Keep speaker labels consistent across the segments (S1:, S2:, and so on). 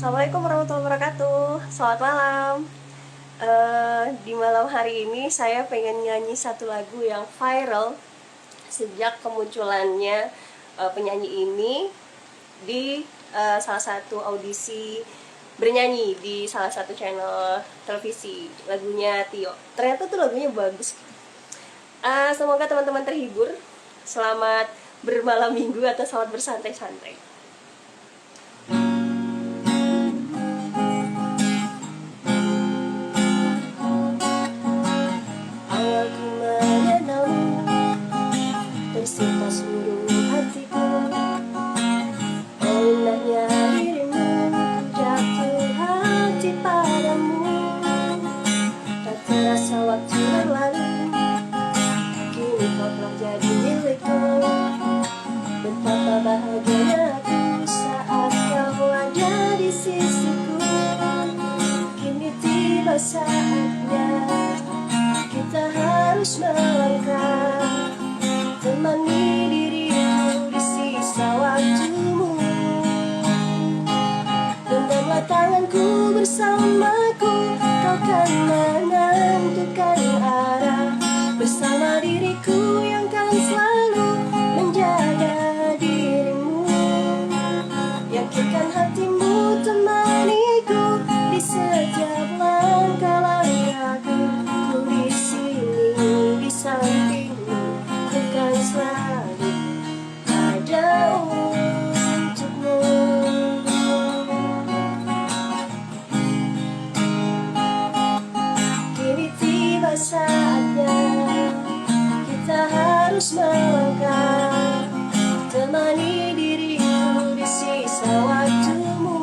S1: Assalamualaikum warahmatullahi wabarakatuh. Selamat malam. Di malam hari ini saya pengen nyanyi satu lagu yang viral sejak kemunculannya penyanyi ini di salah satu audisi bernyanyi di salah satu channel televisi. Lagunya Tio. Ternyata tuh lagunya bagus. Semoga teman-teman terhibur. Selamat bermalam minggu atau selamat bersantai-santai. Bersita seluruh hatiku, oh indahnya dirimu, ku jatuh hati padamu. Tak terasa waktu berlalu, kini kau telah jadi milikku. Betapa bahagianya aku saat kau ada di sisiku. Kini tiba saatnya kita harus melangkah, temani diriku di sisa waktumu. Genggamlah tanganku bersamaku, kau kan menentukan arah. Bersama diriku yang kan selalu menjaga dirimu. Yakinkan hatimu temaniku di setiap langkah-langkahku. Ku di sini di sampingmu, bukan selalu ada untukmu. Kini tiba saatnya kita harus melangkah, temani diriku di sisa waktumu.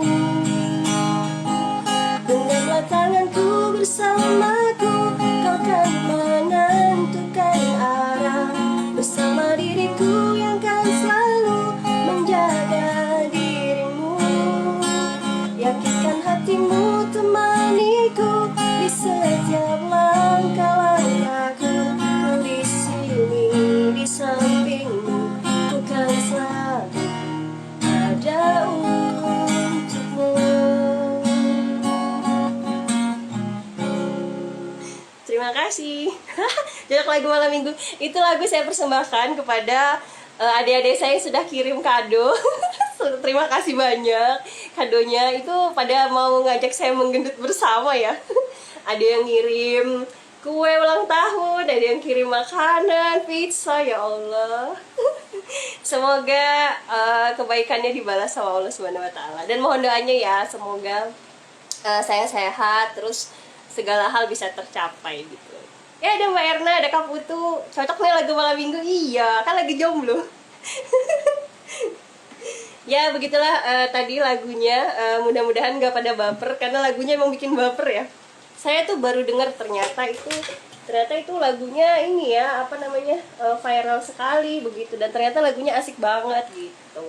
S1: Genggamlah tanganku bersamaku, kau kan menentukan arah. Bersama diriku yang kan selalu menjaga dirimu. Yakinkan hatimu temaniku di setiap langkah-langkahku. Ku di sini di sampingmu, bukan selalu ada untukmu. Terima kasih. Jejak lagu malam minggu itu lagu saya persembahkan kepada adik-adik saya yang sudah kirim kado. Terima kasih banyak kadonya, itu pada mau ngajak saya menggendut bersama ya. Ada yang ngirim kue ulang tahun, ada yang kirim makanan, pizza, ya Allah. Semoga kebaikannya dibalas sama Allah Subhanahu wa taala. Dan mohon doanya ya, semoga saya sehat, terus segala hal bisa tercapai gitu. Ya ada Mbak Erna, ada Kak Putu. Cocok nih lagu malam minggu. Iya, kan lagi jomblo. Ya begitulah tadi lagunya. Mudah-mudahan gak pada baper, karena lagunya emang bikin baper ya. Saya tuh baru dengar ternyata itu lagunya ini ya, apa namanya, viral sekali begitu. Dan ternyata lagunya asik banget gitu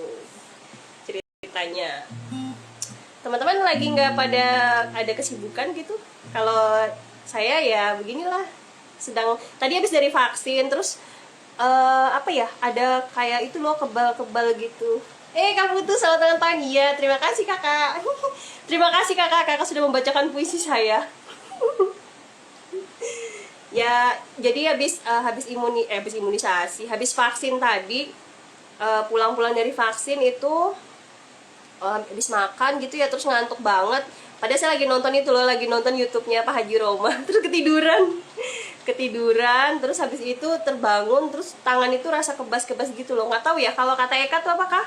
S1: ceritanya. Teman-teman lagi nggak pada ada kesibukan gitu? Kalau saya ya beginilah, sedang tadi habis dari vaksin, terus apa ya, ada kayak itu loh, kebal-kebal gitu. Kamu tuh selamat ulang tahun. Iya, terima kasih kakak. Terima kasih kakak sudah membacakan puisi saya. Ya jadi habis imunisasi, habis vaksin tadi, pulang-pulang dari vaksin itu habis makan gitu ya, terus ngantuk banget. Padahal saya lagi nonton itu loh, lagi nonton YouTube-nya Pak Haji Roma. Terus ketiduran, terus habis itu terbangun, terus tangan itu rasa kebas-kebas gitu loh. Nggak tahu ya kalau kata Eka tuh apakah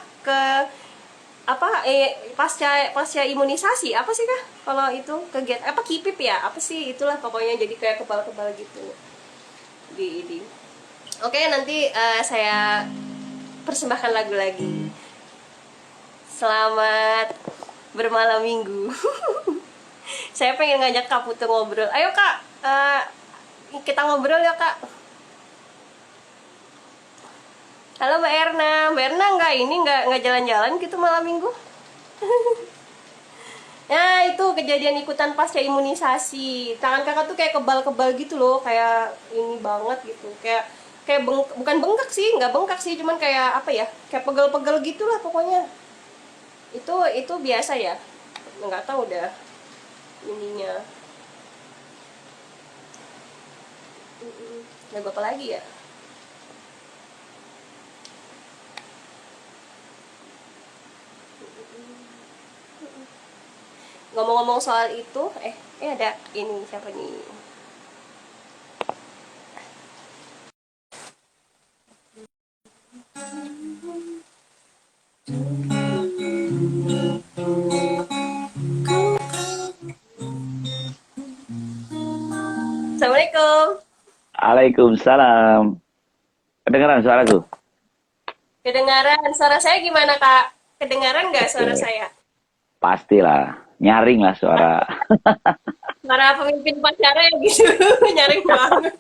S1: pasca imunisasi apa sih kah? Kalau itu kegiatan apa, kipip ya? Apa sih itulah pokoknya, jadi kayak kebal-kebal gitu di ini. Oke, nanti saya persembahkan lagu lagi. Selamat bermalam minggu. Saya pengen ngajak Kak Putu ngobrol. Ayo Kak, kita ngobrol ya Kak. Halo Mbak Erna nggak jalan-jalan gitu malam minggu? Ya itu kejadian ikutan pasca imunisasi. Tangan kakak tuh kayak kebal-kebal gitu loh, kayak ini banget gitu, kayak bukan bengkak sih, nggak bengkak sih, cuman kayak apa ya, kayak pegel-pegel gitulah pokoknya. Itu biasa ya. nggak tahu dah ininya. Lagu apa lagi ya? Ngomong-ngomong soal itu, ada ini siapa nih? Assalamualaikum.
S2: Waalaikumsalam. Kedengaran suaraku?
S1: Kedengaran suara saya gimana Kak? Kedengaran nggak suara
S2: Oke,
S1: saya?
S2: pastilah. Nyaring lah suara.
S1: Suara pemimpin upacara ya gitu, nyaring banget.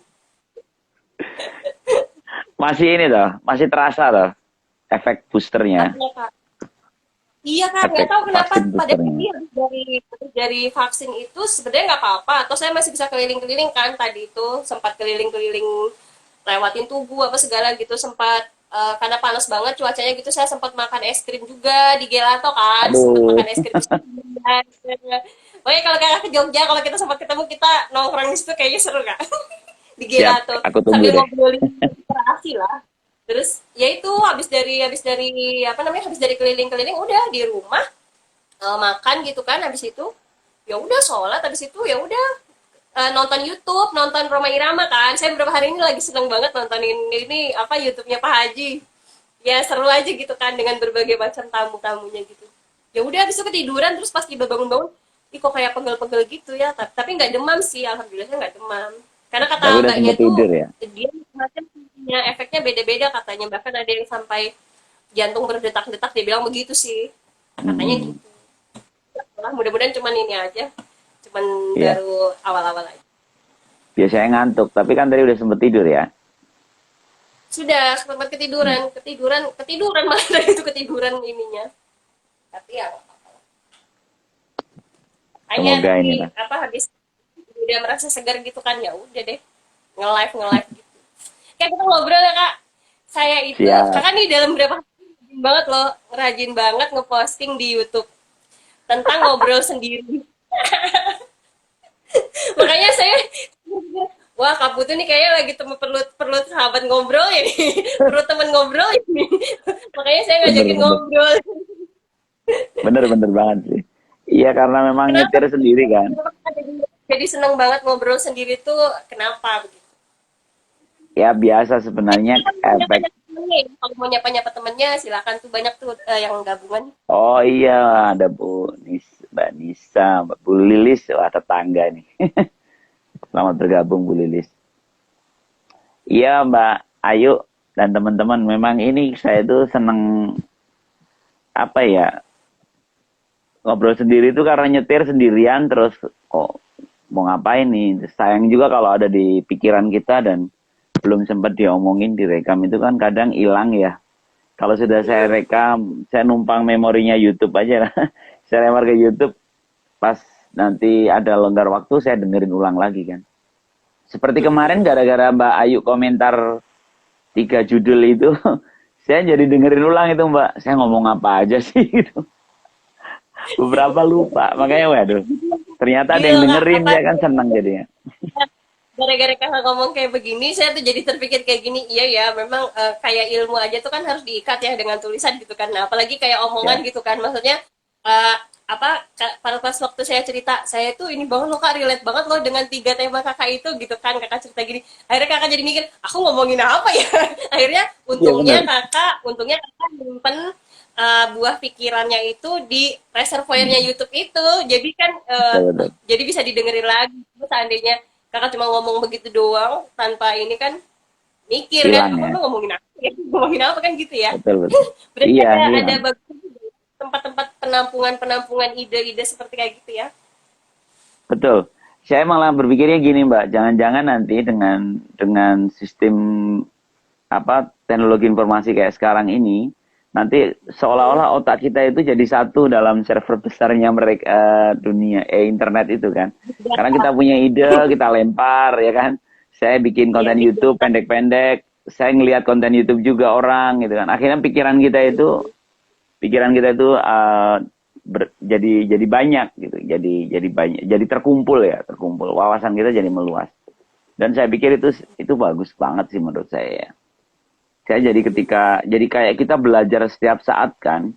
S2: Masih ini toh, masih terasa toh efek boosternya,
S1: Iya Kak. Iya Kak, nggak
S2: efek
S1: tahu kenapa
S2: vaksin
S1: pada
S2: boosternya.
S1: tadi dari vaksin itu sebenarnya nggak apa-apa. Atau saya masih bisa keliling-keliling kan tadi itu sempat keliling-keliling lewatin tugu apa segala gitu sempat karena panas banget cuacanya gitu saya sempat makan es krim juga di gelato kan sempat
S2: Aduh,
S1: makan es krim. Pokoknya kalau kakak ke Jogja kalau kita sempat ketemu kita nongkrong di situ kayaknya seru kak di
S2: siap.
S1: gelato
S2: Aku tunggu
S1: sambil
S2: deh.
S1: ngobrolin inspirasi lah. Terus ya itu habis dari apa namanya habis dari keliling-keliling udah di rumah makan gitu kan habis itu ya udah sholat habis itu ya udah nonton YouTube nonton Roma Irama kan saya beberapa hari ini lagi seneng banget nontonin ini apa YouTube-nya Pak Haji ya seru aja gitu kan dengan berbagai macam tamu-tamunya gitu ya udah habis itu ketiduran terus pas tiba bangun-bangun ih kok kayak pegel-pegel gitu ya tapi nggak demam sih alhamdulillah saya nggak demam karena kata
S2: Tapi udah
S1: mbaknya
S2: sempet
S1: tuh
S2: tidur ya.
S1: dia macam punya efeknya beda-beda katanya bahkan ada yang sampai jantung berdetak-detak dia bilang begitu sih katanya
S2: Hmm,
S1: gitu. Lah, mudah-mudahan cuman ini aja. Cuman
S2: iya.
S1: baru awal-awal aja.
S2: Biasanya ngantuk, tapi kan tadi udah sempet tidur ya.
S1: Sudah sempat
S2: Hmm,
S1: ketiduran malah dari itu ketiduran ininya. Tapi ya hanya
S2: Semoga
S1: tapi
S2: inilah.
S1: apa habis udah merasa segar gitu kan ya udah deh nge-live gitu. Kayak kita ngobrol ya kak. Saya itu
S2: Siap.
S1: kakak nih dalam berapa hari rajin banget loh, rajin banget ngeposting di YouTube tentang ngobrol sendiri. Makanya saya wah Kak Putu nih kayaknya lagi perlu perlu sahabat ngobrol ini perlu teman ngobrol ini makanya saya ngajakin
S2: Bener-bener.
S1: ngobrol
S2: Bener-bener banget sih. Iya karena memang
S1: kenapa
S2: nyetir sendiri kan.
S1: jadi seneng banget ngobrol sendiri tuh kenapa begitu
S2: Ya biasa sebenarnya
S1: kan mau
S2: efek.
S1: nyapa-nyapa temennya ya. Kalau mau nyapa-nyapa temennya silakan tuh banyak tuh yang gabungan
S2: Oh iya, ada Mbak Nisa, Mbak Bu Lilis, wah tetangga nih. Selamat bergabung Bu Lilis. Iya Mbak Ayu dan teman-teman, memang ini saya tuh seneng apa ya, ngobrol sendiri tuh karena nyetir sendirian terus kok mau ngapain nih. Sayang juga kalau ada di pikiran kita dan belum sempat diomongin direkam itu kan kadang hilang ya. Kalau sudah saya rekam, saya numpang memorinya YouTube aja lah. Saya lempar ke YouTube, pas nanti ada longgar waktu saya dengerin ulang lagi kan. Seperti kemarin gara-gara Mbak Ayu komentar 3 judul itu, saya jadi dengerin ulang itu Mbak. Saya ngomong apa aja sih gitu. Beberapa lupa, makanya waduh. Ternyata ada yang
S1: deal kak
S2: dengerin,
S1: apa
S2: ya kan seneng jadinya.
S1: gara-gara kakak ngomong kayak begini saya tuh jadi terpikir kayak gini iya ya memang kayak ilmu aja tuh kan harus diikat ya dengan tulisan gitu kan nah, apalagi kayak omongan
S2: Ya,
S1: gitu kan maksudnya eh, apa pada pas waktu saya cerita saya tuh ini banget loh kak relate banget loh dengan 3 tema kakak itu gitu kan kakak cerita gini akhirnya kakak jadi mikir aku ngomongin apa ya akhirnya
S2: iya benar.
S1: untungnya kakak nyimpen buah pikirannya itu di reservoirnya
S2: Hmm,
S1: YouTube itu jadi kan
S2: betul betul.
S1: jadi bisa didengerin lagi seandainya kakak cuma ngomong begitu doang tanpa ini kan mikir kan
S2: Hilang
S1: aku
S2: ya,
S1: tuh ngomongin apa ya ngomongin apa kan gitu ya
S2: betul betul.
S1: berarti
S2: Iya
S1: ada
S2: hilang.
S1: bagus tempat-tempat penampungan ide-ide seperti kayak gitu ya
S2: Betul. Saya malah berpikirnya gini Mbak, jangan-jangan nanti dengan sistem apa teknologi informasi kayak sekarang ini, nanti
S1: hmm.
S2: seolah-olah otak kita itu jadi satu dalam server besarnya mereka dunia internet itu kan. Karena kita punya ide, kita lempar ya kan. Saya bikin
S1: Iya
S2: konten
S1: big
S2: YouTube
S1: data.
S2: pendek-pendek, saya ngelihat konten YouTube juga orang gitu kan. Akhirnya pikiran kita itu jadi banyak gitu, jadi banyak, jadi terkumpul ya, terkumpul wawasan kita jadi meluas. Dan saya pikir itu bagus banget sih menurut saya ya. Saya jadi jadi kayak kita belajar setiap saat kan,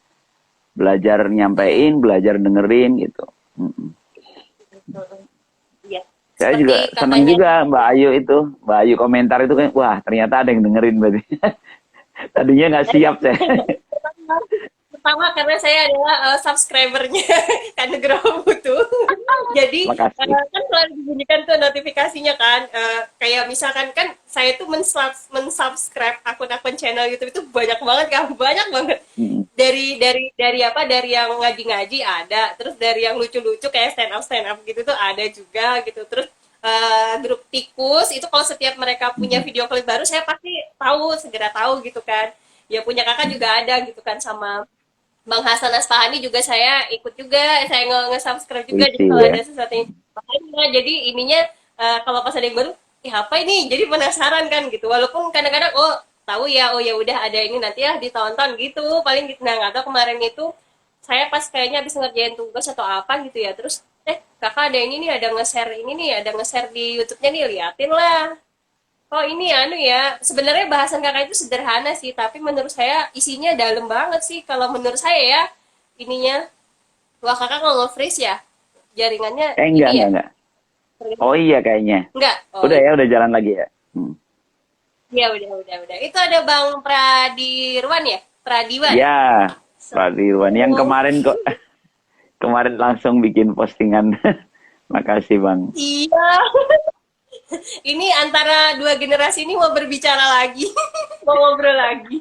S2: belajar
S1: Iya.
S2: nyampein, belajar dengerin gitu. Mm-mm.
S1: Iya.
S2: Saya
S1: Seperti
S2: juga seneng
S1: kakaknya.
S2: juga Mbak Ayu itu, Mbak Ayu komentar itu kan, wah ternyata ada yang dengerin berarti. Tadinya nggak siap saya.
S1: Pertama karena saya adalah subscribernya kan Nugroho Putu. Jadi
S2: Makasih.
S1: kan selalu dibunyikan tuh notifikasinya kan. Kayak misalkan kan saya tuh mensubscribe akun-akun channel YouTube itu banyak banget kan, banyak banget.
S2: Mm-mm.
S1: Dari apa? Dari yang ngaji-ngaji ada, terus dari yang lucu-lucu kayak stand up gitu tuh ada juga gitu. Terus grup tikus itu kalau setiap mereka punya
S2: Mm-mm.
S1: video klip baru saya pasti tahu, segera tahu gitu kan. Ya punya kakak juga ada gitu kan, sama Bang Hasan Asfahani juga saya ikut juga, saya nge-subscribe juga, jadi
S2: Puisi
S1: kalau
S2: ya.
S1: ada sesuatu yang makanya jadi ininya kalau pas ada yang baru, ih apa ini? Jadi penasaran kan gitu. Walaupun kadang-kadang oh tahu ya, oh ya udah ada ini nanti ya ditonton gitu, paling gitu. Nah nggak tahu kemarin itu saya pas kayaknya habis ngerjain tugas atau apa gitu ya, terus kakak ada ini nih, ada nge-share ini nih, ada nge-share di YouTube-nya nih, liatin lah. Oh ini anu ya, sebenarnya bahasan kakak itu sederhana sih, tapi menurut saya isinya dalam banget sih. Kalau menurut saya ya, ininya, wah kakak kalau nge-freeze ya, jaringannya
S2: Enggak,
S1: ini ya,
S2: enggak. Oh iya kayaknya.
S1: enggak? Oh
S2: Udah
S1: iya,
S2: ya, udah jalan lagi ya. Hmm.
S1: ya udah. Itu ada Bang Pradirwan ya, Pradiwan.
S2: Ya, Pak Ridwan yang
S1: Oh,
S2: kemarin kok kemarin langsung bikin postingan. Makasih Bang.
S1: iya, ini antara dua generasi ini mau berbicara lagi, mau ngobrol lagi.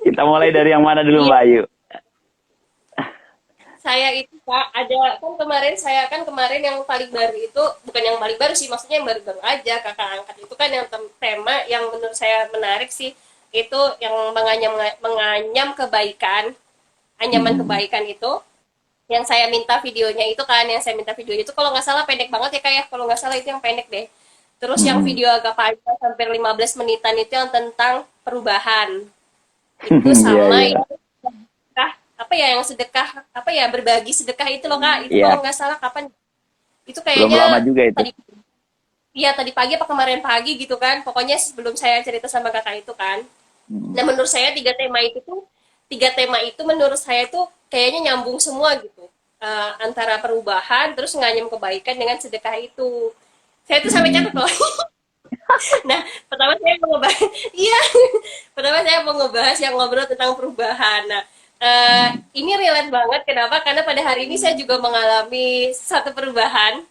S2: Kita mulai dari yang mana dulu
S1: Iya,
S2: Mbak Ayu?
S1: saya itu Kak, kan kemarin yang paling baru itu bukan yang paling baru sih, maksudnya yang baru-baru aja kakak angkat itu kan yang tema yang menurut saya menarik sih, itu yang menganyam kebaikan, anyaman
S2: Hmm.
S1: kebaikan itu yang saya minta videonya itu kan, yang saya minta videonya itu kalau nggak salah pendek banget ya kayak, kalau nggak salah itu yang pendek deh. Terus yang
S2: Hmm.
S1: video agak panjang sampai 15 menitan itu yang tentang perubahan itu,
S2: Iya,
S1: sama
S2: iya.
S1: yang sedekah, apa ya, yang sedekah apa ya, berbagi sedekah itu loh kak, itu kalau
S2: Iya,
S1: nggak salah kapan itu
S2: belum lama
S1: kayaknya
S2: juga itu.
S1: tadi, iya tadi pagi apa kemarin pagi gitu kan, pokoknya sebelum saya cerita sama kakak itu kan.
S2: Hmm.
S1: Nah menurut saya tiga tema itu menurut saya tuh kayaknya nyambung semua gitu. Antara perubahan terus nganyam kebaikan dengan sedekah itu, saya tuh sampai catat
S2: Hmm.
S1: loh. Nah, pertama saya mau ngebahas, iya, pertama saya mau ngebahas yang ngobrol tentang perubahan. Nah, ini relate banget. Kenapa? Karena pada hari ini saya juga mengalami satu perubahan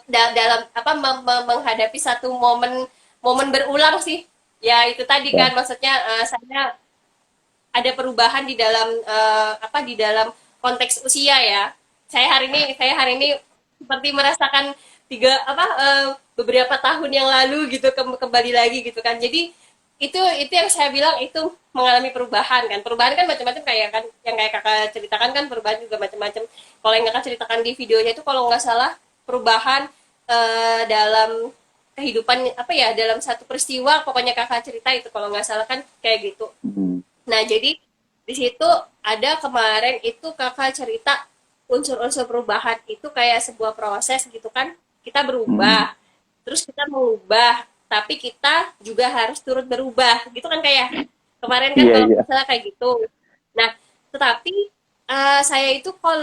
S1: dalam apa menghadapi satu momen momen berulang sih. Ya itu tadi
S2: Ya.
S1: kan, maksudnya saya ada perubahan di dalam apa di dalam konteks usia ya. Saya hari ini seperti merasakan beberapa tahun yang lalu gitu, kembali lagi gitu kan. Jadi itu yang saya bilang itu mengalami perubahan kan. Perubahan kan macam-macam, kayak kan yang kayak kakak ceritakan kan, perubahan juga macam-macam. Kalau yang kakak ceritakan di videonya itu kalau nggak salah perubahan dalam kehidupan apa ya, dalam satu peristiwa pokoknya kakak cerita itu kalau nggak salah kan kayak gitu.
S2: Hmm.
S1: Nah, jadi di situ ada kemarin itu kakak cerita unsur-unsur perubahan itu kayak sebuah proses gitu kan. Kita
S2: Hmm.
S1: berubah, terus kita mengubah, tapi kita juga harus turut berubah gitu kan, kayak kemarin kan
S2: Iya,
S1: kalau
S2: iya.
S1: misalnya kayak gitu. Nah, tetapi saya itu kalau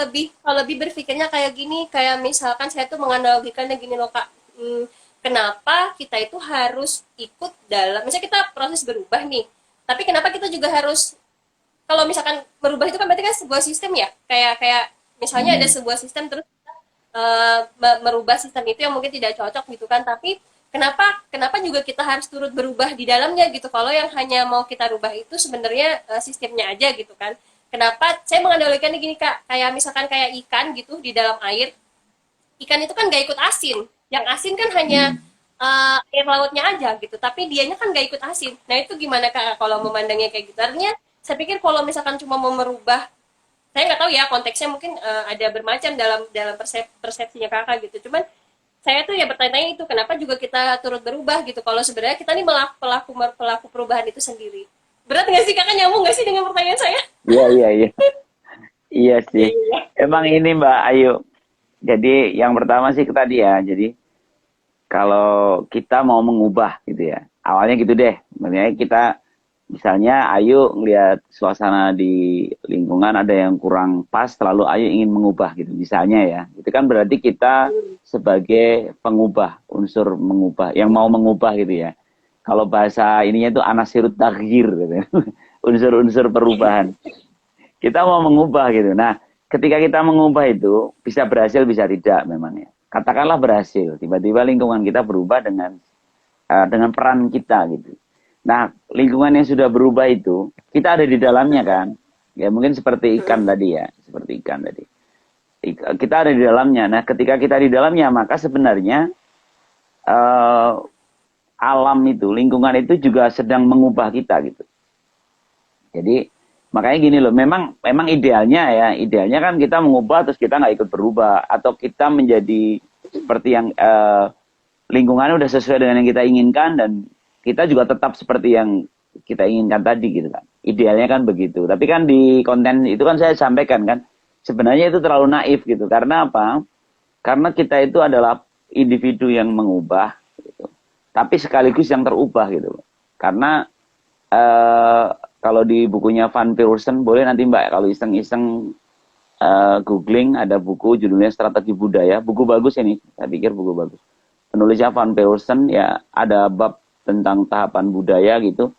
S1: lebih berpikirnya kayak gini, kayak misalkan saya tuh menganalogikannya gini loh Kak. Kenapa kita itu harus ikut dalam, misalnya kita proses berubah nih, tapi kenapa kita juga harus, kalau misalkan berubah itu kan berarti kan sebuah sistem ya, kayak kayak misalnya ada
S2: Hmm.
S1: sebuah sistem terus merubah sistem itu yang mungkin tidak cocok gitu kan, tapi kenapa kenapa juga kita harus turut berubah di dalamnya gitu, kalau yang hanya mau kita rubah itu sebenarnya sistemnya aja gitu kan. Kenapa saya mengandalkannya gini kak, kayak misalkan kayak ikan gitu di dalam air, ikan itu kan gak ikut asin, yang asin kan hanya
S2: Hmm.
S1: air lautnya aja gitu, tapi dianya kan gak ikut asin. Nah itu gimana kak kalau memandangnya kayak gitu, artinya saya pikir kalau misalkan cuma mau merubah, saya nggak tahu ya konteksnya, mungkin ada bermacam dalam dalam persepsinya kakak gitu, cuman saya tuh ya bertanya itu kenapa juga kita turut berubah gitu, kalau sebenarnya kita nih pelaku pelaku perubahan itu sendiri. Berat nggak sih kakak, nyambung nggak sih dengan pertanyaan saya?
S2: Iya, iya, iya. Iya
S1: Iya,
S2: sih.
S1: iya, iya.
S2: Emang ini Mbak Ayu. Jadi yang pertama sih tadi ya. Jadi kalau kita mau mengubah gitu ya. Awalnya gitu deh. Maksudnya kita misalnya Ayu ngelihat suasana di lingkungan ada yang kurang pas, lalu Ayu ingin mengubah gitu. Misalnya ya. Itu kan berarti kita sebagai pengubah, unsur mengubah, yang mau mengubah gitu ya. Kalau bahasa ininya itu anasirut taghir gitu ya. Unsur-unsur perubahan. Kita mau mengubah gitu. Nah, ketika kita mengubah itu bisa berhasil bisa tidak memang ya. Katakanlah berhasil, tiba-tiba lingkungan kita berubah dengan peran kita gitu. Nah, lingkungan yang sudah berubah itu kita ada di dalamnya kan. Ya mungkin seperti ikan tadi ya, seperti ikan tadi. Kita ada di dalamnya. Nah, ketika kita di dalamnya maka sebenarnya eh, alam itu, lingkungan itu juga sedang mengubah kita gitu. Jadi makanya gini loh, memang idealnya kan kita mengubah terus kita nggak ikut berubah atau kita menjadi seperti yang lingkungannya udah sesuai dengan yang kita inginkan dan kita juga tetap seperti yang kita inginkan tadi gitu kan. Idealnya kan begitu. Tapi kan di konten itu kan saya sampaikan kan sebenarnya itu terlalu naif gitu. Karena apa? Karena kita itu adalah individu yang mengubah gitu. Tapi sekaligus yang terubah gitu. Karena eh, kalau di bukunya Van Peursen, boleh nanti Mbak kalau iseng-iseng googling ada buku judulnya Strategi Budaya. Buku bagus ini, saya pikir buku bagus. Penulisnya Van Peursen ya ada bab tentang tahapan budaya gitu.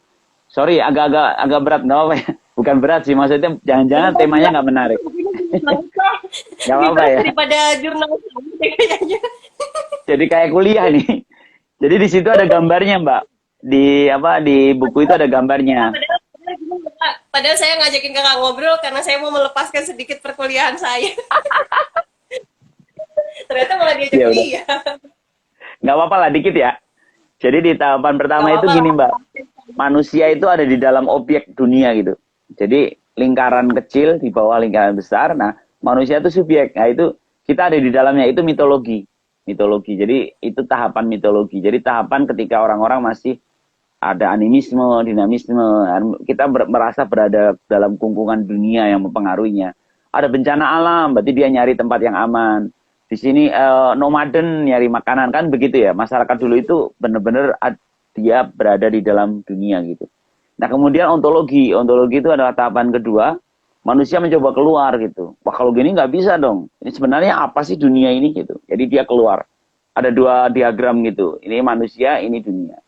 S2: Sorry, agak berat nggak apa-apa ya. Bukan berat sih, maksudnya jangan-jangan temanya nggak menarik. Nggak apa-apa
S1: Berat
S2: ya.
S1: daripada jurnal deh kayaknya.
S2: Jadi kayak kuliah nih. Jadi di situ ada gambarnya Mbak. Di buku itu ada gambarnya.
S1: Padahal saya ngajakin kakak ngobrol karena saya mau melepaskan sedikit perkuliahan saya. Ternyata malah diajak
S2: Ya udah.
S1: kuliah.
S2: Nggak apa-apa lah dikit ya. Jadi di tahapan
S1: Gak
S2: pertama itu
S1: apa-apa
S2: gini
S1: lah.
S2: Mbak. Manusia itu ada di dalam objek dunia gitu. Jadi lingkaran kecil di bawah lingkaran besar. Nah, manusia itu subjek. Nah, itu kita ada di dalamnya. Itu mitologi. Mitologi. Jadi itu tahapan mitologi. Jadi tahapan ketika orang-orang masih ada animisme, dinamisme. Kita merasa berada dalam kungkungan dunia yang mempengaruhinya. Ada bencana alam, berarti dia nyari tempat yang aman. Di sini nomaden nyari makanan kan begitu ya. Masyarakat dulu itu benar-benar dia berada di dalam dunia gitu. Nah kemudian ontologi, ontologi itu adalah tahapan kedua. Manusia mencoba keluar gitu. Wah kalau gini nggak bisa dong. Ini sebenarnya apa sih dunia ini gitu. Jadi dia keluar. Ada dua diagram gitu. Ini manusia, ini dunia.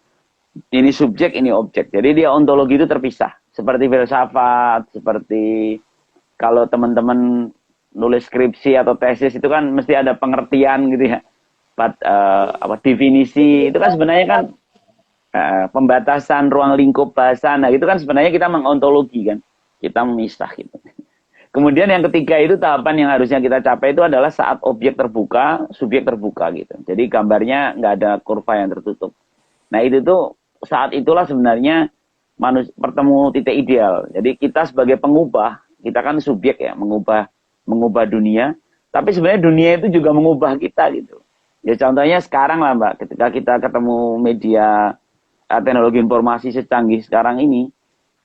S2: Ini subjek, ini objek. Jadi dia ontologi itu terpisah. Seperti filsafat, seperti kalau teman-teman nulis skripsi atau tesis itu kan mesti ada pengertian gitu ya. Definisi itu kan sebenarnya kan pembatasan ruang lingkup bahasa. Nah, itu kan sebenarnya kita mengontologi kan. Kita memisah gitu. Kemudian yang ketiga itu tahapan yang harusnya kita capai itu adalah saat objek terbuka, subjek terbuka gitu. Jadi gambarnya nggak ada kurva yang tertutup. Nah, itu tuh saat itulah sebenarnya manusia bertemu titik ideal. Jadi kita sebagai pengubah, kita kan subjek ya, mengubah dunia, tapi sebenarnya dunia itu juga mengubah kita gitu. Ya contohnya sekarang lah Mbak, ketika kita ketemu media teknologi informasi secanggih sekarang ini,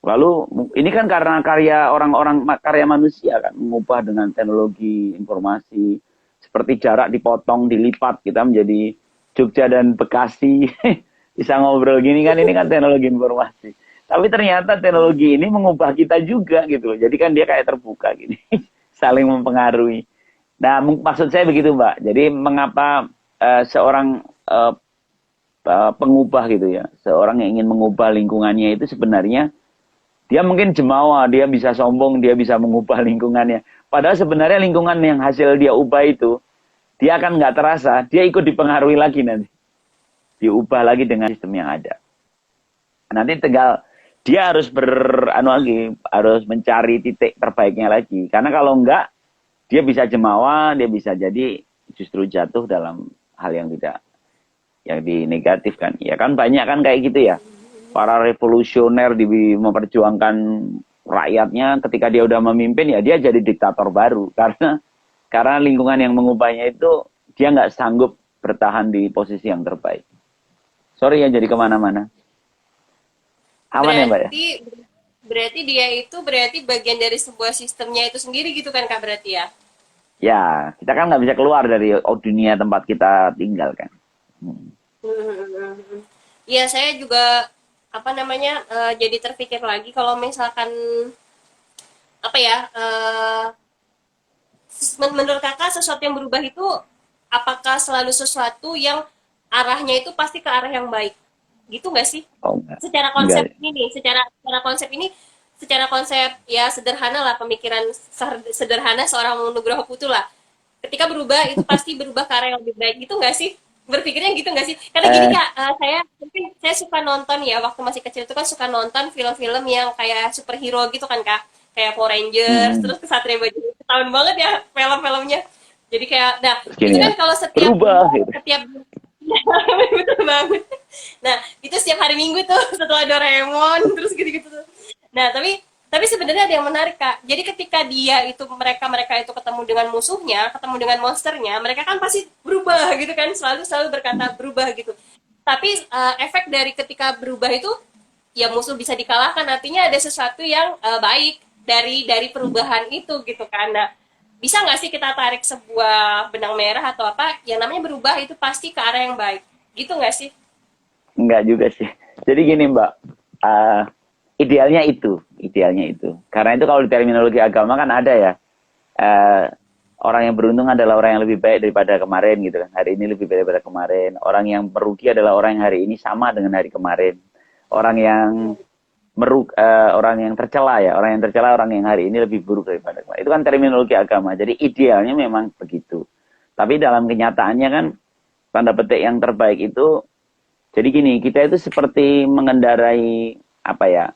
S2: lalu ini kan karena karya orang-orang, karya manusia kan, mengubah dengan teknologi informasi, seperti jarak dipotong, dilipat, kita menjadi Jogja dan Bekasi, bisa ngobrol gini kan, ini kan teknologi informasi. Tapi ternyata teknologi ini mengubah kita juga gitu loh. Jadi kan dia kayak terbuka gini, saling mempengaruhi. Nah, maksud saya begitu Mbak. Jadi mengapa seorang pengubah gitu ya, seorang yang ingin mengubah lingkungannya itu sebenarnya dia mungkin jemawa, dia bisa sombong, dia bisa mengubah lingkungannya. Padahal sebenarnya lingkungan yang hasil dia ubah itu, dia akan nggak terasa, dia ikut dipengaruhi lagi nanti. Diubah lagi dengan sistem yang ada. Nanti tinggal dia harus harus mencari titik terbaiknya lagi. Karena kalau enggak, dia bisa jemawa, dia bisa jadi justru jatuh dalam hal yang tidak, yang di negatif kan. Ya kan banyak kan kayak gitu ya. Para revolusioner memperjuangkan rakyatnya, ketika dia udah memimpin ya dia jadi diktator baru. Karena lingkungan yang mengubahnya itu dia nggak sanggup bertahan di posisi yang terbaik. Sorry ya jadi kemana-mana. Aman ya Mbak ya?
S1: Berarti Berarti dia itu berarti bagian dari sebuah sistemnya itu sendiri gitu kan Kak berarti ya?
S2: Ya, kita kan nggak bisa keluar dari dunia tempat kita tinggal kan. Hmm.
S1: Hmm. Iya, saya juga apa namanya jadi terpikir lagi kalau misalkan apa ya menurut kakak sesuatu yang berubah itu apakah selalu sesuatu yang arahnya itu pasti ke arah yang baik gitu nggak sih?
S2: Oh enggak,
S1: Secara
S2: enggak.
S1: konsep ini nih, secara konsep ini, secara konsep ya sederhana lah pemikiran sederhana seorang Nugroho Putu lah. Ketika berubah itu pasti berubah ke arah yang lebih baik gitu nggak sih? Berpikirnya gitu nggak sih? Karena gini
S2: Eh,
S1: kak, saya mungkin saya suka nonton ya waktu masih kecil itu kan suka nonton film-film yang kayak superhero gitu kan kak, kayak Power Rangers,
S2: mm,
S1: terus Kesatria Baju tahun banget ya film-filmnya. Jadi kayak, nah
S2: terus
S1: itu
S2: gini ya,
S1: kan kalau setiap
S2: berubah gitu.
S1: setiap betul banget. Nah, itu setiap hari Minggu tuh setelah Doraemon terus gitu-gitu tuh. Nah, tapi sebenarnya ada yang menarik, Kak. Jadi ketika dia itu mereka itu ketemu dengan musuhnya, ketemu dengan monsternya, mereka kan pasti berubah gitu kan, selalu berkata berubah gitu. Tapi efek dari ketika berubah itu ya musuh bisa dikalahkan, artinya ada sesuatu yang baik dari perubahan itu gitu kan. Nah, bisa nggak sih kita tarik sebuah benang merah atau apa yang namanya berubah itu pasti ke arah yang baik gitu nggak sih?
S2: Enggak juga sih. Jadi gini Mbak, eh, idealnya itu. Karena itu kalau di terminologi agama kan ada ya, eh, orang yang beruntung adalah orang yang lebih baik daripada kemarin gitu kan. Hari ini lebih baik daripada kemarin. Orang yang merugi adalah orang yang hari ini sama dengan hari kemarin. Orang yang orang yang tercela ya, orang yang tercela orang yang hari ini lebih buruk daripada kemarin. Itu kan terminologi agama. Jadi idealnya memang begitu. Tapi dalam kenyataannya kan tanda petik yang terbaik itu jadi gini, kita itu seperti mengendarai apa ya?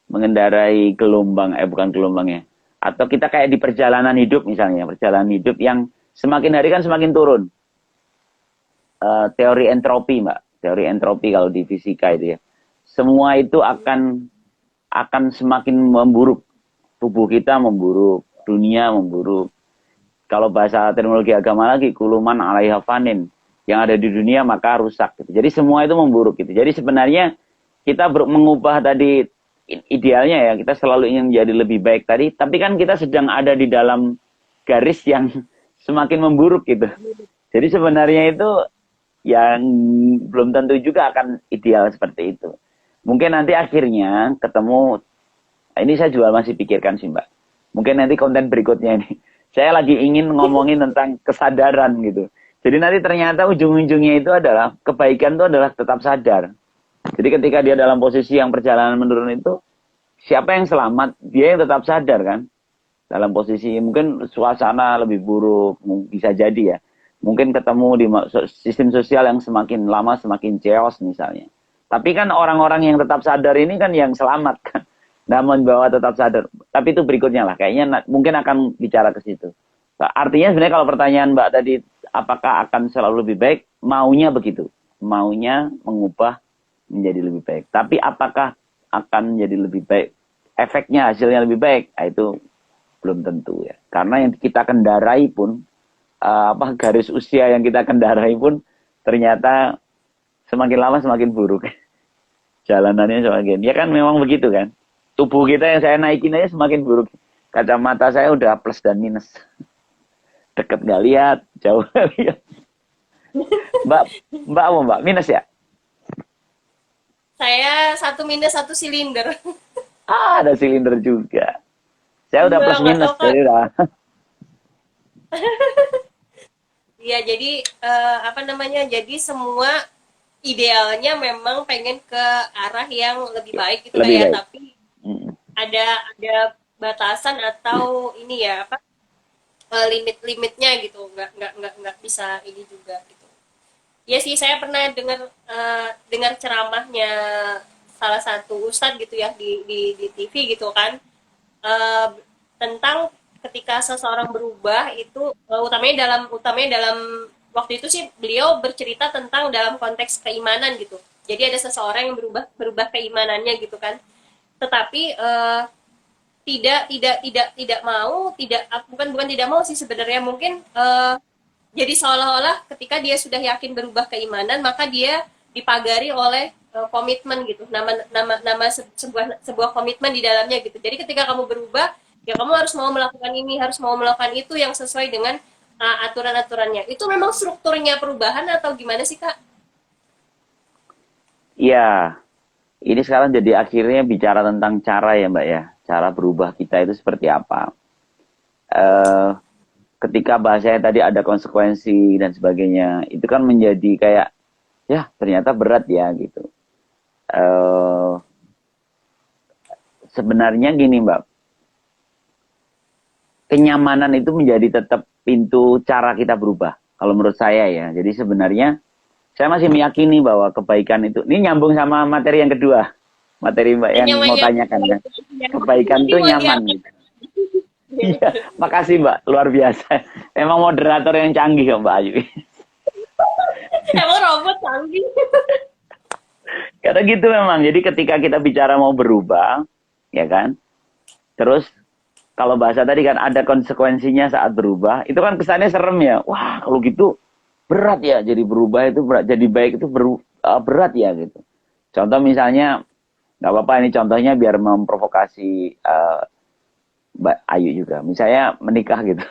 S2: Mengendarai gelombang, bukan gelombang ya. Atau kita kayak di perjalanan hidup misalnya, perjalanan hidup yang semakin hari kan semakin turun. Teori entropi, Mbak. Teori entropi kalau di fisika itu ya. Semua itu akan semakin memburuk. Tubuh kita memburuk, dunia memburuk. Kalau bahasa terminologi agama lagi, kuluman alaiha fanin. Yang ada di dunia maka rusak. Gitu. Jadi semua itu memburuk. Gitu. Jadi sebenarnya kita mengubah tadi idealnya ya, kita selalu ingin menjadi lebih baik tadi. Tapi kan kita sedang ada di dalam garis yang semakin memburuk gitu. Jadi sebenarnya itu yang belum tentu juga akan ideal seperti itu. Mungkin nanti akhirnya ketemu, ini saya juga masih pikirkan sih Mbak. Mungkin nanti konten berikutnya ini. Saya lagi ingin ngomongin tentang kesadaran gitu. Jadi nanti ternyata ujung-ujungnya itu adalah kebaikan itu adalah tetap sadar. Jadi ketika dia dalam posisi yang perjalanan menurun itu, siapa yang selamat? Dia yang tetap sadar kan. Dalam posisi mungkin suasana lebih buruk, bisa jadi ya. Mungkin ketemu di sistem sosial yang semakin lama semakin chaos misalnya. Tapi kan orang-orang yang tetap sadar ini kan yang selamat kan. Namun bahwa tetap sadar. Tapi itu berikutnya lah. Kayaknya mungkin akan bicara ke situ. Artinya sebenarnya kalau pertanyaan Mbak tadi, apakah akan selalu lebih baik? Maunya begitu. Maunya mengubah menjadi lebih baik. Tapi apakah akan menjadi lebih baik? Efeknya, hasilnya lebih baik? Nah, itu belum tentu ya. Karena yang kita kendarai pun, garis usia yang kita kendarai pun ternyata semakin lama semakin buruk. Jalanannya semakin, ya kan memang begitu kan. Tubuh kita yang saya naikin aja semakin buruk. Kacamata saya udah plus dan minus. Deket nggak lihat, jauh nggak lihat. Mbak, Mbak apa Mbak? Minus ya?
S1: Saya satu minus satu silinder.
S2: Ada silinder juga. Saya udah
S1: Iya,
S2: plus
S1: nggak
S2: minus,
S1: tahu Kak.
S2: jadi udah.
S1: Iya, jadi apa namanya? Jadi semua idealnya memang pengen ke arah yang lebih baik gitu
S2: Lebih
S1: kayak,
S2: baik.
S1: tapi
S2: Mm.
S1: ada batasan atau ini ya apa limit-limitnya gitu, nggak bisa ini juga gitu. Ya sih, saya pernah dengar ceramahnya salah satu ustadz gitu ya di TV gitu kan, eh, tentang ketika seseorang berubah itu utamanya dalam waktu itu sih beliau bercerita tentang dalam konteks keimanan gitu. Jadi ada seseorang yang berubah keimanannya gitu kan. Tetapi tidak mau, tidak bukan bukan tidak mau sih sebenarnya, mungkin jadi seolah-olah ketika dia sudah yakin berubah keimanan maka dia dipagari oleh komitmen gitu, sebuah sebuah komitmen di dalamnya gitu. Jadi ketika kamu berubah, ya kamu harus mau melakukan ini, harus mau melakukan itu yang sesuai dengan aturan-aturannya. Itu memang strukturnya perubahan atau gimana sih Kak?
S2: Iya, ini sekarang jadi akhirnya bicara tentang cara ya Mbak ya. Cara berubah kita itu seperti apa. Eh, Ketika bahasanya tadi ada konsekuensi dan sebagainya, itu kan menjadi kayak, ya ternyata berat ya gitu. Eh, Sebenarnya gini Mbak, kenyamanan itu menjadi tetap pintu cara kita berubah. Kalau menurut saya ya. Jadi sebenarnya saya masih meyakini bahwa kebaikan itu, ini nyambung sama materi yang kedua. Materi Mbak yang mau
S1: Nyamannya
S2: tanyakan kan. Kebaikan
S1: ini
S2: tuh
S1: mau
S2: nyaman
S1: diangkat.
S2: gitu. Iya, makasih Mbak, luar biasa. Emang moderator yang canggih kok Mbak Ayu.
S1: Emang robot canggih.
S2: Karena gitu memang. Jadi ketika kita bicara mau berubah, ya kan? Terus kalau bahasa tadi kan ada konsekuensinya saat berubah, itu kan kesannya serem ya. Wah, kalau gitu berat ya. Jadi berubah itu berat, jadi baik itu berat ya gitu. Contoh misalnya, nggak apa-apa ini contohnya biar memprovokasi Mbak Ayu juga. Misalnya menikah gitu.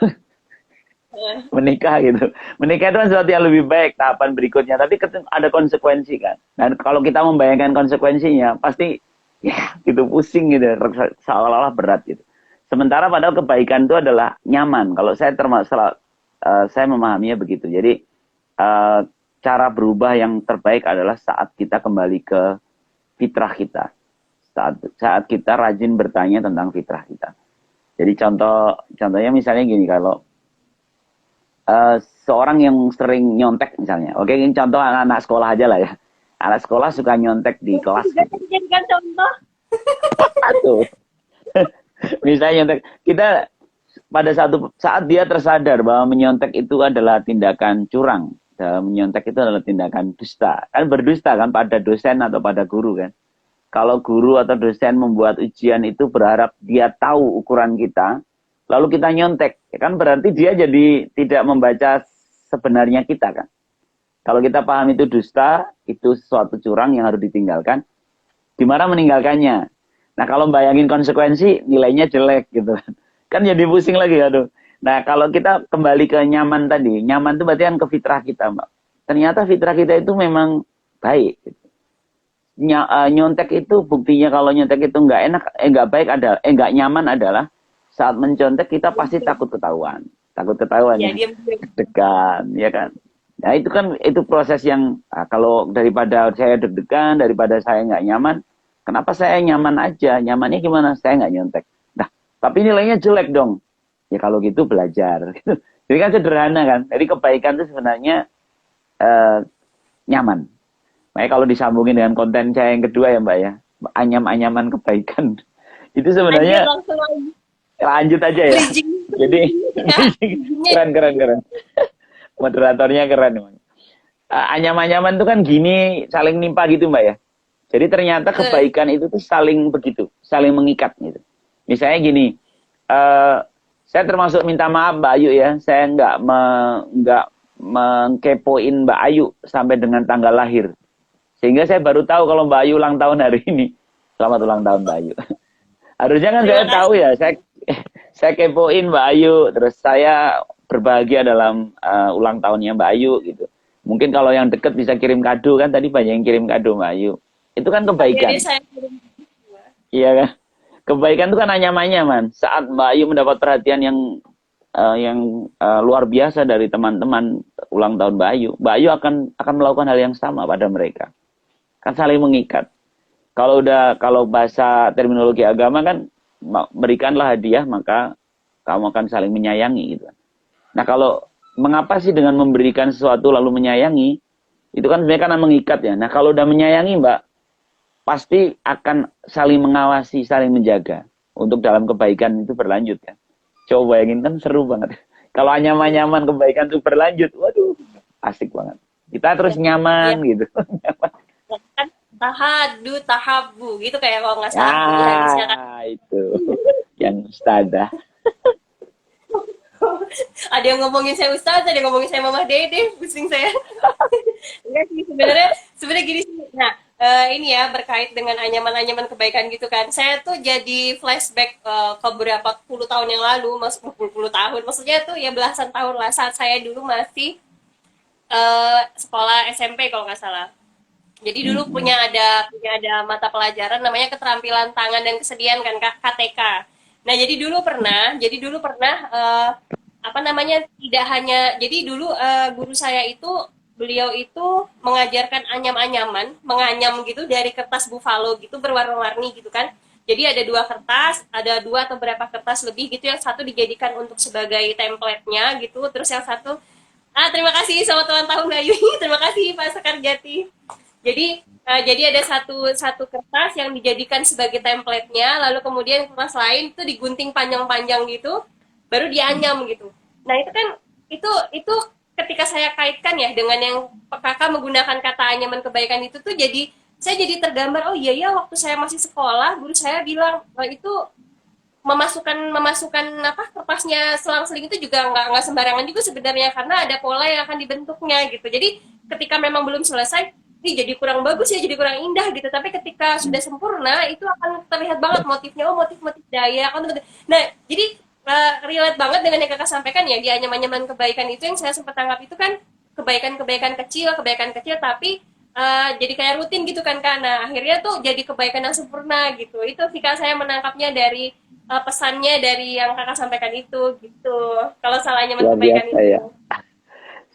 S2: Menikah gitu. Menikah itu kan sesuatu yang lebih baik tahapan berikutnya, tapi ada konsekuensi kan. Dan kalau kita membayangkan konsekuensinya, pasti ya gitu pusing gitu, seolah-olah berat gitu. Sementara padahal kebaikan itu adalah nyaman. Kalau saya termasuk saya memahaminya begitu. Jadi eh, cara berubah yang terbaik adalah saat kita kembali ke fitrah kita. Saat kita rajin bertanya tentang fitrah kita. Jadi contohnya misalnya gini, kalau eh, seorang yang sering nyontek misalnya. Oke, ini contoh anak-anak sekolah aja lah ya. Anak sekolah suka nyontek di kelas
S1: Juga
S2: gitu.
S1: dijadikan contoh.
S2: Aduh. Misalnya nyontek. Kita pada satu saat dia tersadar bahwa menyontek itu adalah tindakan curang. Menyontek itu adalah tindakan dusta. Kan berdusta kan pada dosen atau pada guru kan. Kalau guru atau dosen membuat ujian itu berharap dia tahu ukuran kita, lalu kita nyontek, ya kan berarti dia jadi tidak membaca sebenarnya kita kan. Kalau kita paham itu dusta, itu sesuatu curang yang harus ditinggalkan, gimana meninggalkannya? Nah kalau bayangin konsekuensi, nilainya jelek gitu kan. Kan jadi pusing lagi, aduh. Nah kalau kita kembali ke nyaman tadi, nyaman itu berarti kan ke fitrah kita, Mbak. Ternyata fitrah kita itu memang baik. Gitu. Nyontek itu buktinya kalau nyontek itu nggak enak, nggak baik adalah, nggak nyaman adalah saat mencontek kita pasti takut ketahuan
S1: Ya
S2: ya,
S1: dia.
S2: deg-degan, ya kan. Nah itu kan itu proses yang kalau daripada saya deg-degan, daripada saya nggak nyaman, kenapa saya nyaman aja? Nyamannya gimana? Saya nggak nyontek. Nah tapi nilainya jelek dong. Ya kalau gitu belajar. Jadi kan sederhana kan. Jadi kebaikan itu sebenarnya eh, nyaman. Makanya kalau disambungin dengan konten saya yang kedua ya Mbak ya, anyam-anyaman kebaikan. Itu
S1: Lanjut
S2: sebenarnya
S1: langsung lagi.
S2: lanjut aja ya.
S1: Bridging.
S2: Jadi
S1: Ya, bridgingnya.
S2: keren. Moderatornya keren emang. Anyam-anyaman itu kan gini, saling nimpa gitu Mbak ya. Jadi ternyata kebaikan itu tuh saling begitu, saling mengikat gitu. Misalnya gini, eh saya termasuk minta maaf Mbak Ayu ya, saya nggak mengkepoin Mbak Ayu sampai dengan tanggal lahir. Sehingga saya baru tahu kalau Mbak Ayu ulang tahun hari ini. Selamat ulang tahun Mbak Ayu. Harusnya kan
S1: Terima
S2: saya tahu
S1: kasih.
S2: ya, saya kepoin Mbak Ayu, terus saya berbahagia dalam ulang tahunnya Mbak Ayu gitu. Mungkin kalau yang deket bisa kirim kado kan, tadi banyak yang kirim kado Mbak Ayu. Itu kan
S1: Jadi
S2: kebaikan.
S1: saya
S2: Iya kan? Kebaikan itu kan anyaman-anyaman. Saat Mbak Ayu mendapat perhatian yang luar biasa dari teman-teman ulang tahun Mbak Ayu akan melakukan hal yang sama pada mereka. Kan saling mengikat. Kalau bahasa terminologi agama kan berikanlah hadiah maka kamu akan saling menyayangi gitu. Nah, kalau mengapa sih dengan memberikan sesuatu lalu menyayangi? Itu kan sebenarnya kan mengikat ya. Nah, kalau udah menyayangi, Mbak, pasti akan saling mengawasi, saling menjaga untuk dalam kebaikan itu berlanjut kan. Coba bayangin kan seru banget. Kalau nyaman-nyaman kebaikan itu berlanjut, waduh, asik banget. Kita terus
S1: ya,
S2: nyaman gitu.
S1: kan tahadu tahabu gitu kayak kalau nggak salah bunyi hadisnya kan.
S2: Ah, itu yang ustadzah.
S1: Ada yang ngomongin saya ustaz, ada yang ngomongin saya mama dede, pusing saya. Enggak sih sebenarnya gini sih. Nah, ini ya berkait dengan anyaman-anyaman kebaikan gitu kan. Saya tuh jadi flashback ke beberapa puluh tahun yang lalu, masuk puluh tahun. Maksudnya tuh ya belasan tahun lah saat saya dulu masih sekolah SMP kalau nggak salah. Jadi dulu
S2: Mm-mm.
S1: punya ada mata pelajaran namanya keterampilan tangan dan kesedihan kan KTK. Nah, jadi dulu pernah apa namanya tidak hanya jadi dulu guru saya itu beliau itu mengajarkan anyam-anyaman, menganyam gitu dari kertas buffalo gitu berwarna-warni gitu kan. Jadi ada dua kertas, ada dua atau berapa kertas lebih gitu yang satu dijadikan untuk sebagai template-nya gitu, terus yang satu terima kasih selamat ulang tahun Mbak Yuni. Terima kasih Pak Sekar Jati. Jadi ada satu satu kertas yang dijadikan sebagai template-nya, lalu kemudian kertas lain itu digunting panjang-panjang gitu, baru dianyam gitu. Nah itu kan itu ketika saya kaitkan ya dengan yang kakak menggunakan kata anyaman kebaikan itu tuh jadi saya jadi tergambar oh iya ya waktu saya masih sekolah guru saya bilang itu memasukkan apa kertasnya selang-seling itu juga nggak sembarangan juga sebenarnya karena ada pola yang akan dibentuknya gitu. Jadi ketika memang belum selesai, ini jadi kurang bagus ya, jadi kurang indah gitu. Tapi ketika sudah sempurna itu akan terlihat banget motifnya, oh motif-motif Dayak. Nah, jadi relate banget dengan yang kakak sampaikan ya di anyaman-anyaman kebaikan itu yang saya sempat tangkap itu kan kebaikan kecil tapi jadi kayak rutin gitu kan karena akhirnya tuh jadi kebaikan yang sempurna gitu. Itu sih kak saya menangkapnya dari pesannya dari yang kakak sampaikan itu gitu. Kalau salahnya
S2: Luar
S1: kebaikan
S2: biasa
S1: itu.
S2: ya.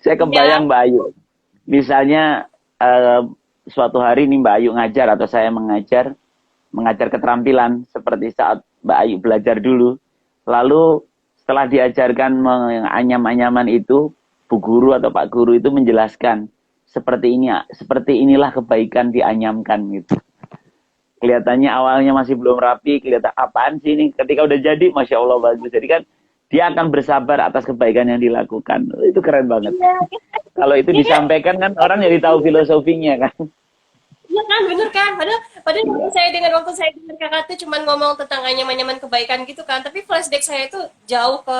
S2: Saya
S1: Ya,
S2: kebayang Mbak Ayu. Misalnya suatu hari nih Mbak Ayu ngajar atau saya mengajar keterampilan seperti saat Mbak Ayu belajar dulu. Lalu setelah diajarkan menganyam-anyaman itu, Bu Guru atau Pak Guru itu menjelaskan seperti inilah kebaikan dianyamkan gitu. Kelihatannya awalnya masih belum rapi, kelihatan apaan sih ini. Ketika udah jadi, Masya Allah bagus. Jadi kan dia akan bersabar atas kebaikan yang dilakukan. Itu keren banget.
S1: iya,
S2: Kalau itu
S1: iya,
S2: disampaikan kan orang jadi tahu filosofinya kan.
S1: iya kan, bener kan. Padahal
S2: Iya.
S1: waktu saya dengar kakak tuh cuma ngomong tentang anyaman-anyaman kebaikan gitu kan. Tapi flashback saya itu jauh ke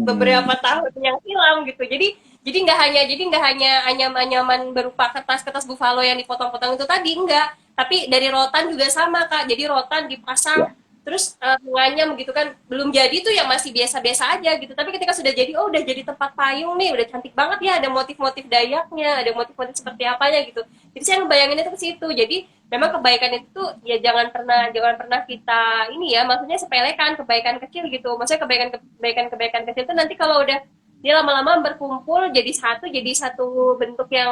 S1: beberapa
S2: Hmm.
S1: tahun yang silam gitu. Jadi nggak hanya anyam-anyaman berupa kertas-kertas buffalo yang dipotong-potong itu tadi enggak, tapi dari rotan juga sama kak. Jadi rotan dipasang
S2: Ya,
S1: terus menganyam gitu kan. Belum jadi tuh yang masih biasa-biasa aja gitu. Tapi ketika sudah jadi, oh udah jadi tempat payung nih, udah cantik banget ya. Ada motif-motif Dayaknya, ada motif-motif seperti apanya gitu. Jadi saya ngebayangin itu ke situ. Jadi memang kebaikan itu tuh ya jangan pernah kita ini ya maksudnya sepelekan kebaikan kecil gitu maksudnya kebaikan kecil itu nanti kalau udah dia lama-lama berkumpul jadi satu bentuk yang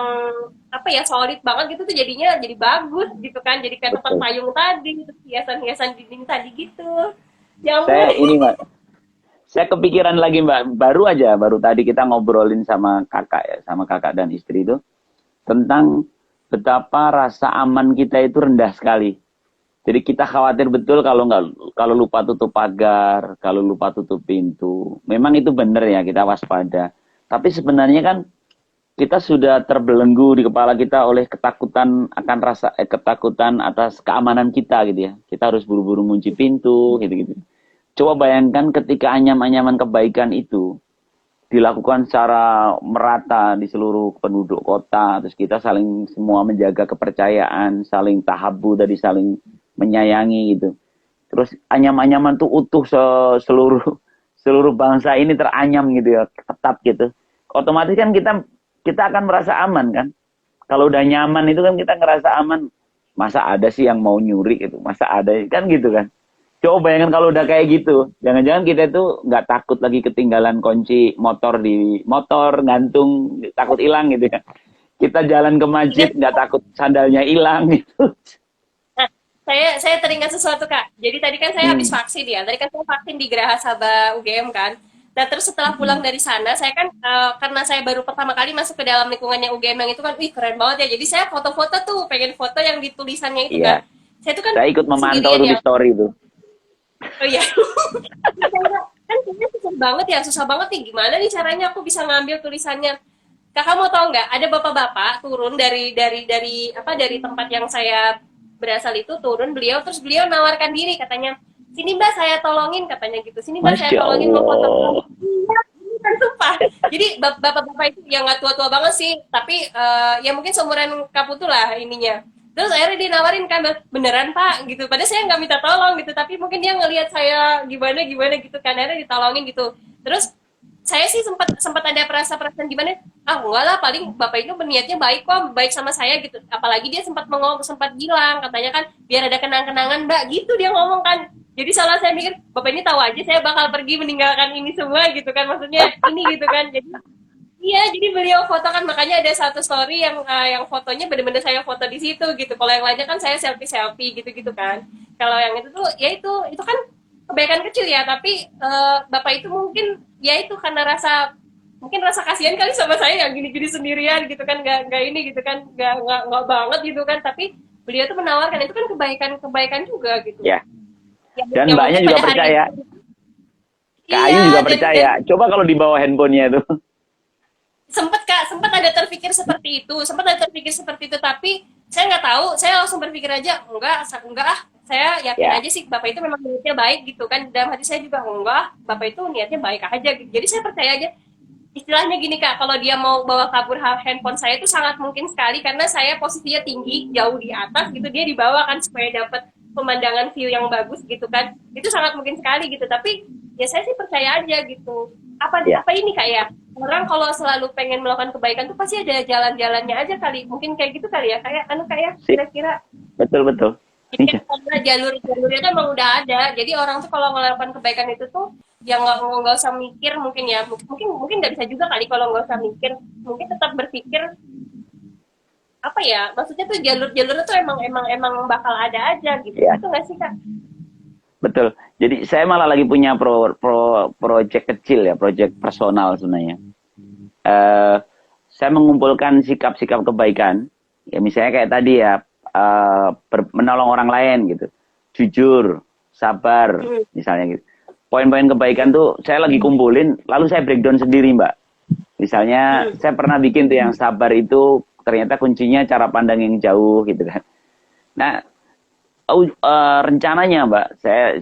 S1: apa ya solid banget gitu tuh jadinya jadi bagus gitu kan jadi kayak tempat
S2: betul.
S1: payung tadi hiasan-hiasan dinding tadi gitu ya ampun.
S2: Saya ini Mbak, saya kepikiran lagi Mbak, baru tadi kita ngobrolin sama kakak ya, sama kakak dan istri itu tentang betapa rasa aman kita itu rendah sekali. Jadi kita khawatir betul kalau lupa tutup pagar, kalau lupa tutup pintu. Memang itu benar ya kita waspada. Tapi sebenarnya kan kita sudah terbelenggu di kepala kita oleh ketakutan atas keamanan kita gitu ya. Kita harus buru-buru ngunci pintu gitu-gitu. Coba bayangkan ketika anyam-anyaman kebaikan itu dilakukan secara merata di seluruh penduduk kota, terus kita saling semua menjaga kepercayaan, saling tahabu dari saling menyayangi gitu. Terus anyam-anyaman tuh utuh seluruh seluruh bangsa ini teranyam gitu ya, ketat gitu. Otomatis kan kita akan merasa aman kan. Kalau udah nyaman itu kan kita ngerasa aman. Masa ada sih yang mau nyuri gitu, masa ada kan gitu kan. Coba bayangkan kalau udah kayak gitu. Jangan-jangan kita itu nggak takut lagi ketinggalan kunci motor di motor, gantung, takut hilang gitu ya. Kita jalan ke masjid
S1: Ingat,
S2: nggak takut sandalnya hilang gitu.
S1: nah, saya teringat sesuatu kak. Jadi tadi kan saya habis
S2: Hmm.
S1: vaksin ya. Tadi kan saya vaksin di Geraha Sabah UGM kan. Nah terus setelah pulang
S2: Hmm.
S1: dari sana, saya kan karena saya baru pertama kali masuk ke dalam lingkungannya UGM yang itu kan, wih keren banget ya. Jadi saya foto-foto tuh, pengen foto yang ditulisannya itu
S2: Iya,
S1: kan. Saya tuh kan
S2: saya ikut memantau
S1: sendirian
S2: tuh
S1: ya.
S2: di story tuh.
S1: Oh iya. Kan kayaknya susah banget nih. Gimana nih caranya aku bisa ngambil tulisannya? Kakak mau tahu nggak? Ada bapak-bapak turun dari apa dari tempat yang saya berasal itu turun beliau terus beliau nawarkan diri katanya sini mbak saya tolongin katanya gitu sini mbak saya
S2: Masya
S1: tolongin mau foto
S2: Allah.
S1: iya ini kan sumpah jadi bapak-bapak itu yang nggak tua-tua banget sih tapi ya mungkin seumuran kaputu lah ininya Terus akhirnya dia nawarin kan, beneran Pak gitu. Padahal saya nggak minta tolong gitu, tapi mungkin dia ngelihat saya gimana gimana gitu kan, akhirnya ditolongin gitu. Terus saya sih sempat sempat ada perasaan gimana, enggak lah, paling bapak itu berniatnya baik kok, baik sama saya gitu. Apalagi dia sempat bilang katanya kan biar ada kenang-kenangan Mbak gitu, dia ngomong kan. Jadi salah saya mikir bapak ini tahu aja saya bakal pergi meninggalkan ini semua gitu kan, maksudnya ini gitu kan. Jadi iya, jadi beliau foto kan, makanya ada satu story yang fotonya bener-bener saya foto di situ gitu. Kalau yang lainnya kan saya selfie gitu-gitu kan. Kalau yang itu tuh ya itu kan kebaikan kecil ya, tapi bapak itu mungkin ya itu karena mungkin rasa kasihan kali sama saya yang gini-gini sendirian gitu kan, nggak ini gitu kan, nggak banget gitu kan. Tapi beliau tuh menawarkan, itu kan kebaikan juga gitu.
S2: Ya. Dan
S1: Yang
S2: mbaknya
S1: mungkin
S2: juga
S1: pada hari
S2: percaya.
S1: itu,
S2: Kak
S1: iya,
S2: Ayu juga
S1: dan
S2: percaya. Coba kalau di bawah handphonenya tuh.
S1: sempat Kak, sempat ada terpikir seperti itu, tapi saya nggak tahu, saya langsung berpikir aja enggak ah, saya yakin
S2: Ya,
S1: aja sih bapak itu memang niatnya baik gitu kan. Dalam hati saya juga enggak, bapak itu niatnya baik aja gitu. Jadi saya percaya aja. Istilahnya gini Kak, kalau dia mau bawa kabur handphone saya itu sangat mungkin sekali, karena saya posisinya tinggi jauh di atas gitu, dia dibawa kan supaya dapat pemandangan view yang bagus gitu kan, itu sangat mungkin sekali gitu. Tapi ya saya sih percaya aja gitu. apa
S2: ya,
S1: apa ini Kak ya, orang kalau selalu pengen melakukan kebaikan tuh pasti ada jalan-jalannya aja kali, mungkin kayak gitu kali ya kayak kayak
S2: sip.
S1: kira-kira.
S2: Betul, betul.
S1: Jadi
S2: Iya,
S1: kan karena jalur-jalurnya kan emang udah ada, jadi orang tuh kalau melakukan kebaikan itu tuh ya nggak usah mikir, mungkin ya mungkin nggak bisa juga kali kalau nggak usah mikir, mungkin tetap berpikir apa ya, maksudnya tuh jalur-jalurnya tuh emang bakal ada aja gitu,
S2: iya,
S1: itu nggak sih Kak?
S2: betul. Jadi saya malah lagi punya project kecil ya, project personal sebenarnya. eh saya mengumpulkan sikap-sikap kebaikan. Ya misalnya kayak tadi ya, menolong orang lain gitu. Jujur, sabar,
S1: Hmm.
S2: misalnya gitu. Poin-poin kebaikan tuh saya lagi kumpulin, lalu saya breakdown sendiri, Mbak. Misalnya,
S1: Hmm.
S2: saya pernah bikin tuh yang sabar itu ternyata kuncinya cara pandang yang jauh gitu kan. Nah, rencananya Mbak,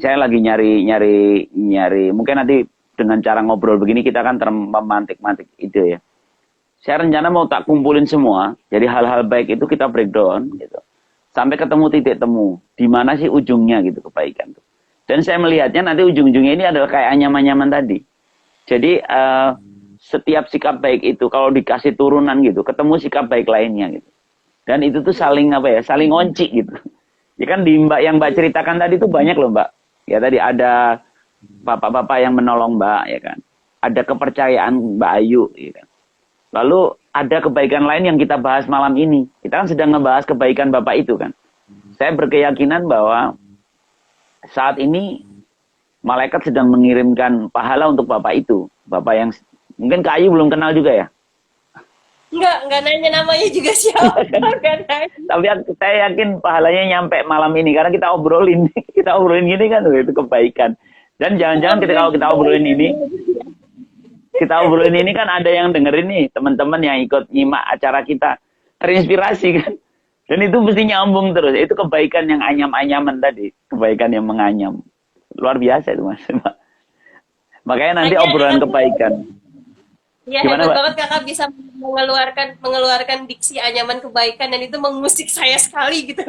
S2: saya lagi nyari mungkin nanti dengan cara ngobrol begini kita kan memantik-mantik ide ya. Saya rencana mau tak kumpulin semua, jadi hal-hal baik itu kita breakdown gitu. Sampai ketemu titik temu, di mana sih ujungnya gitu kebaikan tuh. Dan saya melihatnya nanti ujung-ujungnya ini adalah kayak anyaman-anyaman tadi. Jadi setiap sikap baik itu kalau dikasih turunan gitu, ketemu sikap baik lainnya gitu. Dan itu tuh saling apa ya, saling ngonci gitu. Ya kan di Mbak yang Mbak ceritakan tadi tuh banyak loh Mbak. Ya tadi ada bapak-bapak yang menolong Mbak ya kan. Ada kepercayaan Mbak Ayu ya kan. Lalu ada kebaikan lain yang kita bahas malam ini. Kita kan sedang ngebahas kebaikan Bapak itu kan. Saya berkeyakinan bahwa saat ini malaikat sedang mengirimkan pahala untuk Bapak itu. Bapak yang mungkin Kak Ayu belum kenal juga ya.
S1: Nggak nanya namanya juga siapa, nggak nanya.
S2: Tapi saya yakin pahalanya nyampe malam ini karena kita obrolin, kita obrolin gini kan itu kebaikan. Dan jangan-jangan kalau kita obrolin ini, kan ada yang dengerin nih teman-teman yang ikut nyimak acara kita terinspirasi kan. Dan itu mesti nyambung terus. Itu kebaikan yang anyam-anyaman tadi, kebaikan yang menganyam. Luar biasa itu Mas. Makanya nanti
S1: Makanya
S2: obrolan kebaikan.
S1: ya
S2: Gimana,
S1: hebat
S2: Mbak?
S1: banget Kakak bisa mengeluarkan diksi anyaman kebaikan, dan itu mengusik saya sekali gitu.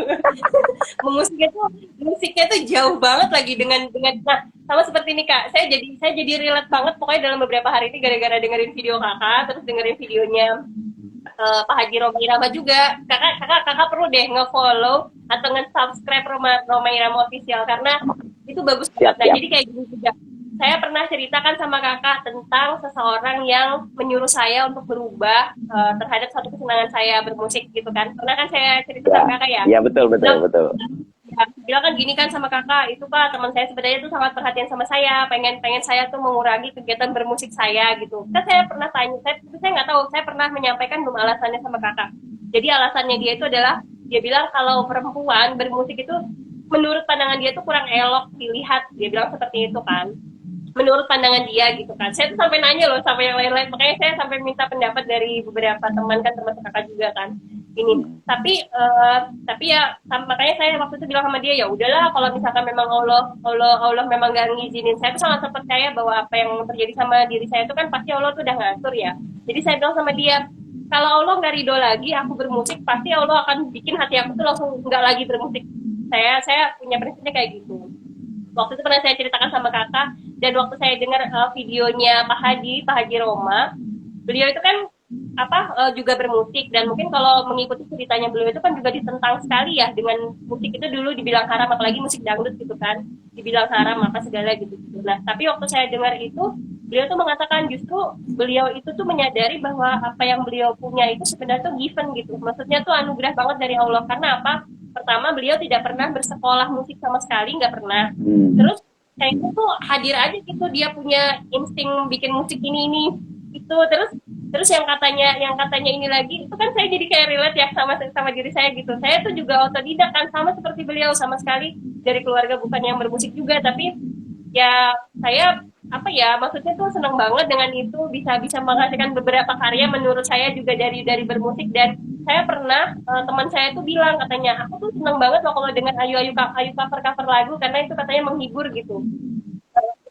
S1: Musiknya tuh jauh banget lagi dengan nah, sama seperti ini Kak. Saya jadi relate banget pokoknya dalam beberapa hari ini gara-gara dengerin video Kakak, terus dengerin videonya Pak Haji Roma Irama juga. Kakak perlu deh nge-follow atau nge-subscribe Roma Irama Official, karena itu bagus banget. Nah,
S2: Siap-siap.
S1: jadi kayak gini juga. Saya pernah ceritakan sama kakak tentang seseorang yang menyuruh saya untuk berubah terhadap satu kesenangan saya bermusik gitu kan. Pernah kan saya cerita
S2: Ya,
S1: sama kakak ya?
S2: ya betul, betul,
S1: Bilang,
S2: betul.
S1: ya, bilang kan gini kan sama kakak, itu Kak, teman saya sebenarnya tuh sangat perhatian sama saya, pengen pengen saya tuh mengurangi kegiatan bermusik saya gitu. Kan saya pernah tanya, saya nggak tahu, saya pernah menyampaikan belum alasannya sama kakak. Jadi alasannya dia itu adalah, dia bilang kalau perempuan bermusik itu menurut pandangan dia tuh kurang elok dilihat, dia bilang seperti itu kan, menurut pandangan dia gitu kan. Saya tuh sampai nanya loh sama yang lain-lain, makanya saya sampai minta pendapat dari beberapa teman kan, termasuk kakak juga kan ini. Tapi ya makanya saya waktu itu bilang sama dia, ya udahlah kalau misalkan memang Allah memang gak ngizinin, saya tuh sangat percaya bahwa apa yang terjadi sama diri saya itu kan pasti Allah tuh udah ngatur ya. Jadi saya bilang sama dia, kalau Allah nggak ridho lagi aku bermusik, pasti Allah akan bikin hati aku tuh langsung nggak lagi bermusik. Saya punya prinsipnya kayak gitu. Waktu itu pernah saya ceritakan sama kakak, dan waktu saya dengar videonya Pak Haji Roma, beliau itu kan juga bermusik, dan mungkin kalau mengikuti ceritanya beliau itu kan juga ditentang sekali ya dengan musik itu, dulu dibilang haram, apalagi musik dangdut gitu kan, dibilang haram apa segala gitu. Nah, tapi waktu saya dengar itu, beliau tuh mengatakan justru beliau itu tuh menyadari bahwa apa yang beliau punya itu sebenarnya tuh given gitu. Maksudnya tuh anugerah banget dari Allah. Karena apa? Pertama, beliau tidak pernah bersekolah musik sama sekali, nggak pernah. Terus kayak itu tuh hadir aja gitu, dia punya insting bikin musik ini itu. Terus yang katanya ini lagi itu kan, saya jadi kayak relate ya sama sama diri saya gitu. Saya tuh juga otodidak kan, sama seperti beliau, sama sekali dari keluarga bukan yang bermusik juga, tapi ya saya maksudnya tuh senang banget dengan itu, bisa bisa menghasilkan beberapa karya menurut saya juga dari bermusik. Dan saya pernah teman saya tuh bilang, katanya aku tuh senang banget loh kalau dengan ayu cover lagu, karena itu katanya menghibur gitu.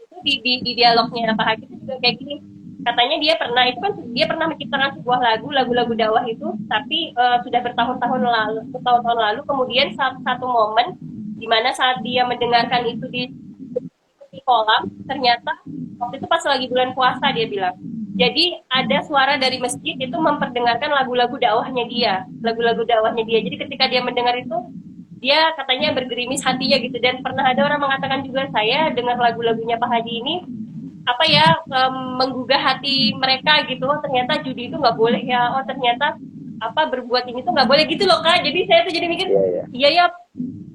S1: Itu di dialognya Pak Haji itu juga kayak gini, katanya dia pernah menciptakan sebuah lagu dakwah itu, tapi sudah bertahun-tahun lalu, kemudian satu momen di mana saat dia mendengarkan itu di kolam, ternyata waktu itu pas lagi bulan puasa, dia bilang jadi ada suara dari masjid itu memperdengarkan lagu-lagu dakwahnya dia. Jadi ketika dia mendengar itu, dia katanya bergerimis hatinya gitu. Dan pernah ada orang mengatakan juga, saya dengar lagu-lagunya Pak Haji ini menggugah hati mereka gitu. Oh, ternyata judi itu nggak boleh ya, oh ternyata berbuat ini tuh nggak boleh gitu loh Kak. Jadi saya tuh jadi mikir, iya ya,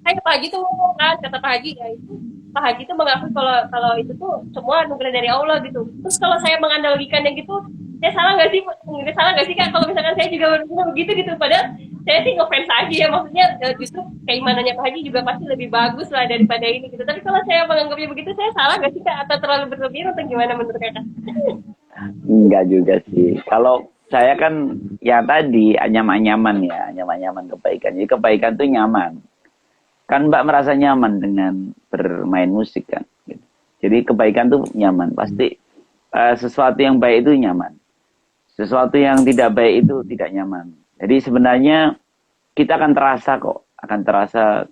S1: kayak Pak Haji tuh ngomong kan, kata Pak Haji ya itu, Pak Haji tuh mengakui kalau itu tuh semua anugerah dari Allah gitu. Terus kalau saya menganalogikannya gitu, saya salah nggak sih Kak, kalau misalkan saya juga begitu gitu. Padahal saya sih ngefans aja ya, maksudnya justru keimanannya Pak Haji juga pasti lebih bagus lah daripada ini gitu. Tapi kalau saya menganggapnya begitu, saya salah nggak sih Kak, atau terlalu berlebihan, atau gimana menurut Kakak?
S2: Enggak juga sih. Kalau saya kan ya tadi nyaman-nyaman ya, nyaman-nyaman kebaikan. Jadi kebaikan tuh nyaman. Kan Mbak merasa nyaman dengan bermain musik kan. Gitu. Jadi kebaikan tuh nyaman. Pasti sesuatu yang baik itu nyaman. Sesuatu yang tidak baik itu tidak nyaman. Jadi sebenarnya kita akan terasa kok, akan terasa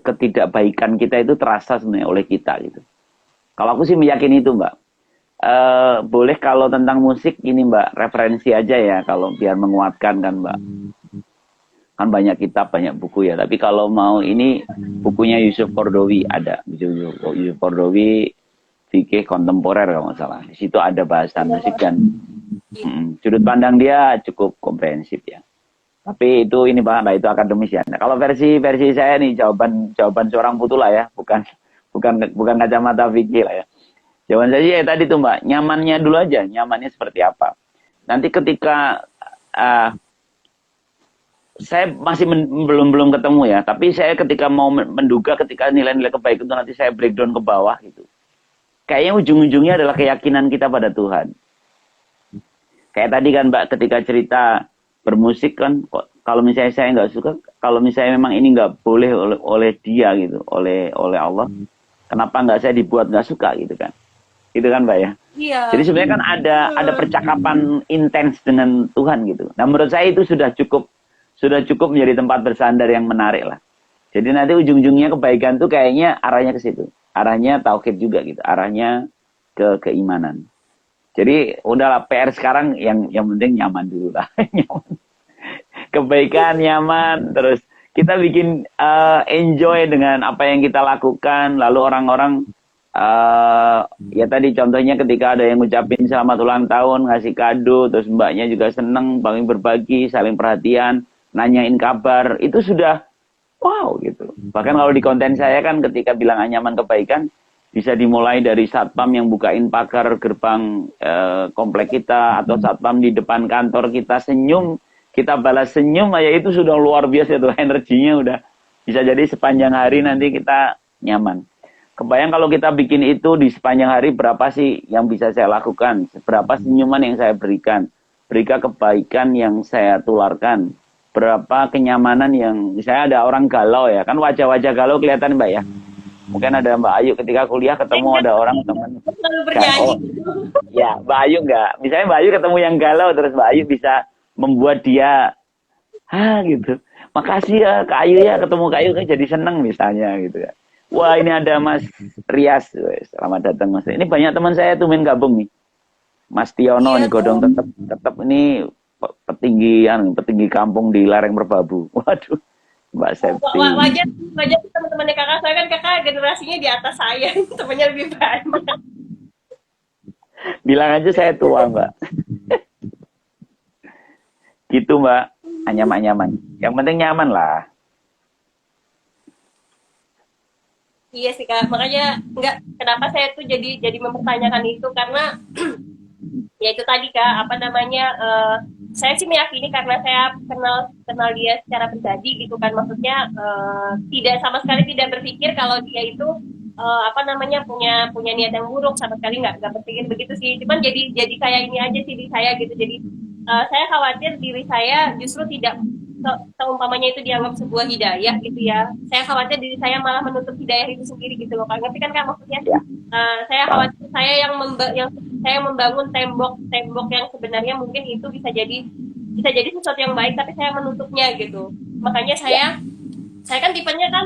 S2: ketidakbaikan kita itu terasa sebenarnya oleh kita gitu. Kalau aku sih meyakini itu Mbak. Boleh kalau tentang musik ini Mbak, referensi aja ya kalau biar menguatkan kan Mbak. Kan banyak kitab, banyak buku ya. Tapi kalau mau ini bukunya Yusuf Qaradawi ada. Yusuf Qaradawi fikih kontemporer kalau nggak salah. Di situ ada bahasan musik dan sudut pandang dia cukup komprehensif ya. Tapi itu ini Pak, itu akademis ya. Nah, kalau versi saya nih jawaban seorang putula ya, bukan kacamata fikih lah ya. Jawaban saya ya tadi tuh Mbak, nyamannya dulu aja, nyamannya seperti apa. Nanti ketika saya masih belum ketemu ya, tapi saya ketika mau menduga ketika nilai-nilai kebaikan itu nanti saya breakdown ke bawah gitu. Kayaknya ujung-ujungnya adalah keyakinan kita pada Tuhan. Kayak tadi kan Mbak ketika cerita bermusik kan, kalau misalnya saya nggak suka, kalau misalnya memang ini nggak boleh oleh dia gitu, oleh Allah, kenapa nggak saya dibuat nggak suka gitu kan? Gitu kan Mbak ya?
S1: Iya.
S2: Jadi sebenarnya kan ada percakapan intens dengan Tuhan gitu. Nah menurut saya itu sudah cukup menjadi tempat bersandar yang menarik lah. Jadi nanti ujung-ujungnya kebaikan tuh kayaknya arahnya ke situ. Arahnya tauhid juga gitu. Arahnya ke keimanan. Jadi udahlah PR sekarang yang penting nyaman dulu lah. Kebaikan nyaman, terus kita bikin enjoy dengan apa yang kita lakukan. Lalu orang-orang ya tadi contohnya ketika ada yang ngucapin selamat ulang tahun, ngasih kado, terus mbaknya juga seneng, saling berbagi, saling perhatian, nanyain kabar, itu sudah wow gitu. Bahkan kalau di konten saya kan ketika bilang anyaman kebaikan, bisa dimulai dari satpam yang bukain pagar gerbang komplek kita, atau satpam di depan kantor kita senyum, kita balas senyum, ya itu sudah luar biasa tuh, energinya udah bisa jadi sepanjang hari nanti kita nyaman. Kebayang kalau kita bikin itu di sepanjang hari, berapa sih yang bisa saya lakukan, berapa senyuman yang saya berikan, kebaikan yang saya tularkan, berapa kenyamanan yang, misalnya ada orang galau ya, kan wajah-wajah galau kelihatan Mbak ya. Mungkin ada Mbak Ayu ketika kuliah ketemu ada orang teman
S1: Selalu bernyanyi.
S2: oh, ya Mbak Ayu enggak. Misalnya Mbak Ayu ketemu yang galau terus Mbak Ayu bisa membuat dia gitu. Makasih ya Kak Ayu ya, ketemu Kak Ayu kan jadi seneng misalnya gitu ya. Wah, ini ada Mas Rias. Selamat datang Mas. Ini banyak teman saya tuh main gabung nih. Mas Tiono
S1: Iya
S2: nih Godong
S1: tuh.
S2: tetap ini petinggi kampung di lereng Merbabu. Waduh, Mbak Septi.
S1: Wajar, wajar sih teman-temannya kakak saya kan kakak generasinya di atas saya, temannya lebih banyak.
S2: Bilang aja saya tua, Mbak. Gitu, Mbak. Nyaman-nyaman. Yang penting nyaman lah.
S1: Iya sih kak, makanya nggak kenapa saya tuh jadi mempertanyakan itu karena ya itu tadi kak apa namanya saya sih meyakini karena saya kenal kenal dia secara pribadi gitu kan maksudnya tidak sama sekali tidak berpikir kalau dia itu apa namanya punya punya niat yang buruk sama sekali nggak berpikir begitu sih cuman jadi kayak ini aja sih di saya gitu jadi saya khawatir diri saya justru tidak seumpamanya itu dianggap sebuah hidayah gitu ya saya khawatir diri saya malah menutup hidayah itu sendiri gitu loh kan ngerti kan kak maksudnya
S2: Ya,
S1: saya
S2: paham.
S1: khawatir saya yang saya membangun tembok yang sebenarnya mungkin itu bisa jadi sesuatu yang baik tapi saya menutupnya gitu makanya saya kan tipenya kan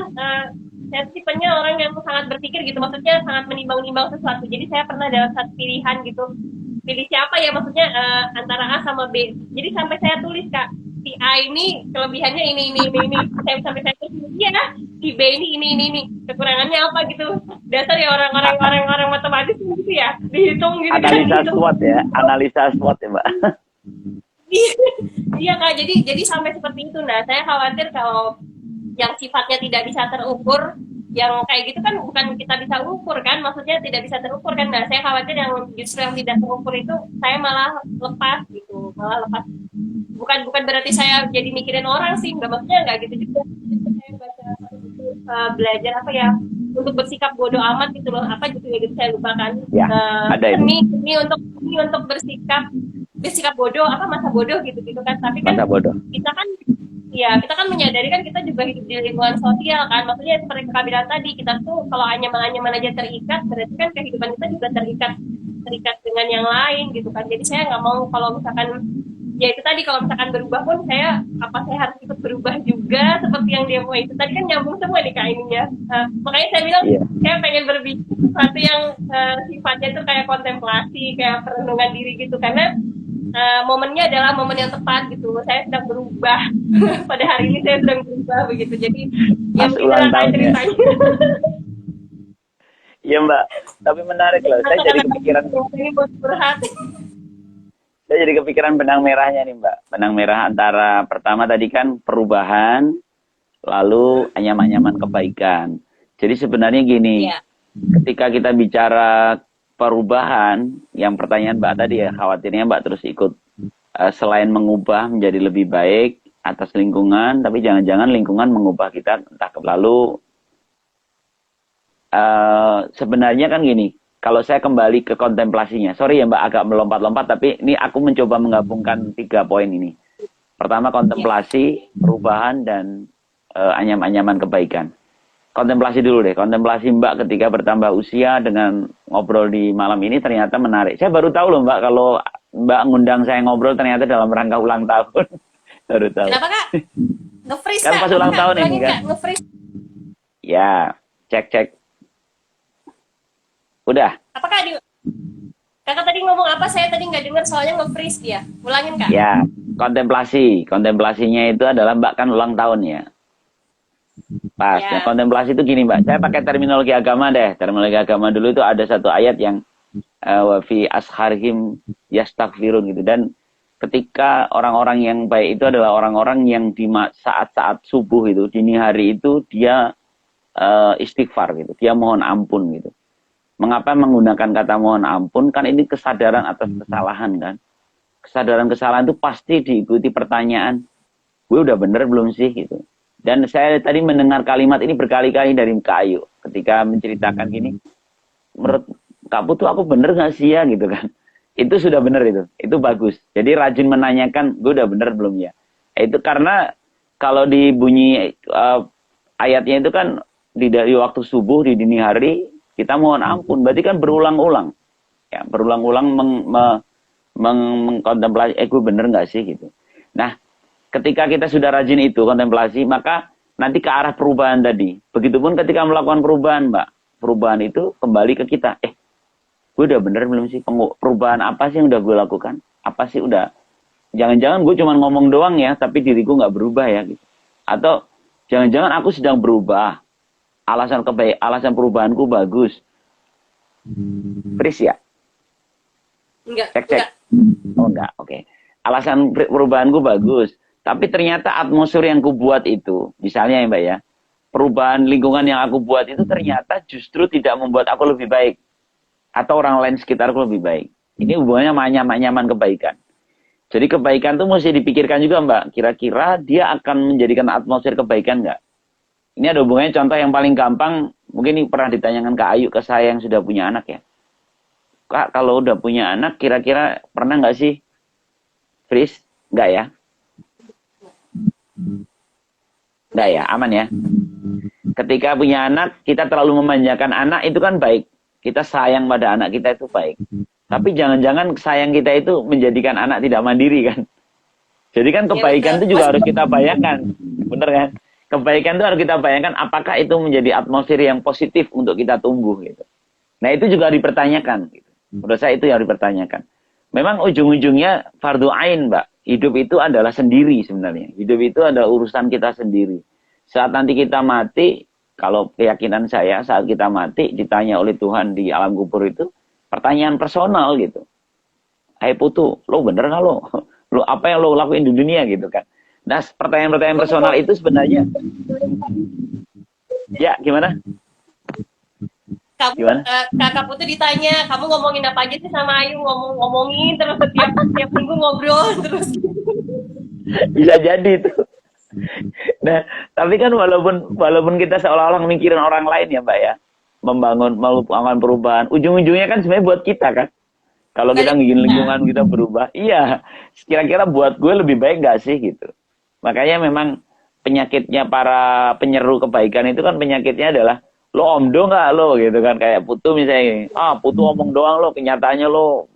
S1: saya tipenya orang yang sangat berpikir gitu maksudnya sangat menimbang-nimbang sesuatu jadi saya pernah dalam satu pilihan gitu pilih siapa ya maksudnya antara A sama B jadi sampai saya tulis kak si A ini kelebihannya ini sampai saya tulis iya si B ini kekurangannya apa gitu dasar ya orang matematis gitu ya dihitung gitu kan
S2: Analisa
S1: gitu
S2: SWOT ya. Analisa SWOT ya, Mbak.
S1: iya kak jadi sampai seperti itu nah saya khawatir kalau yang sifatnya tidak bisa terukur yang kayak gitu kan bukan kita bisa ukur kan maksudnya tidak bisa terukur kan nah saya khawatir yang justru yang tidak terukur itu saya malah lepas gitu malah lepas bukan berarti saya jadi mikirin orang sih nggak maksudnya nggak gitu juga saya baca belajar apa ya untuk bersikap bodoh amat gitu loh apa gitu ya gitu saya lupakan
S2: Ya, ada itu.
S1: ini untuk bersikap bodoh apa masa bodoh gitu gitu kan tapi kan
S2: Masa bodoh.
S1: kita kan ya kita kan menyadari kan kita juga hidup di lingkungan sosial kan maksudnya seperti kakak bilang tadi kita tuh kalau anyaman-anyaman aja terikat berarti kan kehidupan kita juga terikat terikat dengan yang lain gitu kan jadi saya nggak mau kalau misalkan ya itu tadi kalau misalkan berubah pun saya harus ikut berubah juga seperti yang dia mau itu tadi kan nyambung semua nih kak ininya makanya saya bilang
S2: Iya.
S1: saya pengen berbicara sesuatu yang sifatnya tuh kayak kontemplasi kayak perenungan diri gitu karena momennya adalah momen yang tepat gitu saya sedang berubah pada hari ini saya sedang berubah begitu jadi
S2: Pas
S1: yang
S2: ulang
S1: inilah
S2: tahun ya.
S1: ceritanya
S2: Iya, Mbak. Tapi menarik loh. Saya jadi kepikiran
S1: ini buat curhat
S2: benang merahnya nih, Mbak. Benang merah antara pertama tadi kan perubahan, lalu anyaman-anyaman kebaikan. Jadi sebenarnya gini,
S1: ya
S2: ketika kita bicara perubahan, yang pertanyaan Mbak tadi ya, khawatirnya Mbak terus ikut selain mengubah menjadi lebih baik atas lingkungan, tapi jangan-jangan lingkungan mengubah kita entah lalu sebenarnya kan gini, kalau saya kembali ke kontemplasinya, sorry ya Mbak agak melompat-lompat, tapi ini aku mencoba menggabungkan 3 poin ini. Pertama kontemplasi, perubahan, dan anyam-anyaman kebaikan. Kontemplasi dulu deh, kontemplasi Mbak ketika bertambah usia dengan ngobrol di malam ini ternyata menarik. Saya baru tahu loh Mbak, kalau Mbak ngundang saya ngobrol ternyata dalam rangka ulang tahun. Baru tahu.
S1: kenapa kak nge-freeze
S2: Kan
S1: kak
S2: pas ulang tahun ini
S1: Ulangin,
S2: kan.
S1: Kak, nge-freeze
S2: Ya, cek. Udah.
S1: apakah di kakak tadi ngomong apa saya tadi nggak dengar soalnya nge-freeze dia ulangin kak
S2: Ya, kontemplasi. Kontemplasinya itu adalah Mbak kan ulang tahun ya. Pas.
S1: ya
S2: Nah, kontemplasi itu gini Mbak. Saya pakai terminologi agama deh. Terminologi agama dulu itu ada satu ayat yang wa fi asharihim yastaghfirun gitu. Dan ketika orang-orang yang baik itu adalah orang-orang yang di saat-saat subuh itu, dini hari itu dia istighfar gitu. Dia mohon ampun gitu. Mengapa menggunakan kata mohon ampun? Kan ini kesadaran atas kesalahan kan. Kesadaran kesalahan itu pasti diikuti pertanyaan, gue udah bener belum sih gitu. Dan saya tadi mendengar kalimat ini berkali-kali dari Kak Ayu ketika menceritakan gini, menurut Kak Putu aku bener gak sih ya gitu kan. Itu sudah bener itu bagus. Jadi rajin menanyakan, gue udah bener belum ya. Itu karena kalau dibunyi ayatnya itu kan dari waktu subuh di dini hari kita mohon ampun. Berarti kan berulang-ulang. Ya, berulang-ulang mengkontemplasi, gue bener nggak sih gitu. Nah, ketika kita sudah rajin itu kontemplasi, maka nanti ke arah perubahan tadi. Begitupun ketika melakukan perubahan, Mbak. Perubahan itu kembali ke kita. Gue udah bener belum sih? Perubahan apa sih yang udah gue lakukan? Apa sih udah? Jangan-jangan gue cuma ngomong doang ya, tapi diriku nggak berubah ya gitu. Atau jangan-jangan aku sedang berubah. Alasan perubahanku bagus. Pris ya?
S1: Enggak,
S2: Cek.
S1: enggak.
S2: Oh enggak, oke. Alasan perubahanku bagus. Tapi ternyata atmosfer yang ku buat itu, misalnya ya Mbak ya, perubahan lingkungan yang aku buat itu ternyata justru tidak membuat aku lebih baik. Atau orang lain sekitarku lebih baik. Ini hubungannya sama nyaman kebaikan. Jadi kebaikan itu mesti dipikirkan juga Mbak. Kira-kira dia akan menjadikan atmosfer kebaikan nggak? Ini ada hubungannya, contoh yang paling gampang. Mungkin ini pernah ditanyakan ke Ayu, ke saya yang sudah punya anak ya. Kak, kalau udah punya anak, kira-kira pernah nggak sih? Fris? Nggak ya? Nggak ya? Aman ya? Ketika punya anak, kita terlalu memanjakan anak, itu kan baik. Kita sayang pada anak kita itu baik. Tapi jangan-jangan sayang kita itu menjadikan anak tidak mandiri kan. Jadi kan kebaikan itu juga harus kita bayangkan. Bener kan? Kebaikan itu harus kita bayangkan apakah itu menjadi atmosfer yang positif untuk kita tumbuh gitu. Nah itu juga dipertanyakan. Gitu. Menurut saya itu yang dipertanyakan. Memang ujung-ujungnya fardu ain Mbak. Hidup itu adalah sendiri sebenarnya. Hidup itu adalah urusan kita sendiri. Saat nanti kita mati, kalau keyakinan saya saat kita mati ditanya oleh Tuhan di alam kubur itu, pertanyaan personal gitu. Hai putu, lo bener nggak lo? Lo apa yang lo lakuin di dunia gitu kan? Nah, pertanyaan-pertanyaan personal itu sebenarnya, ya gimana? Gimana?
S1: Kakak Putu ditanya, kamu ngomongin apa aja sih sama Ayu? Ngomongin terus setiap minggu ngobrol terus.
S2: Bisa jadi itu. Nah, tapi kan walaupun kita seolah-olah mikirin orang lain ya Mbak ya, melakukan perubahan, ujung-ujungnya kan sebenarnya buat kita kan. Kalau kita bikin lingkungan kita berubah, iya, kira-kira buat gue lebih baik gak sih gitu. Makanya memang penyakitnya para penyeru kebaikan itu kan penyakitnya adalah lo omdo nggak lo gitu kan, kayak Putu misalnya, Putu omong doang lo, kenyataannya lo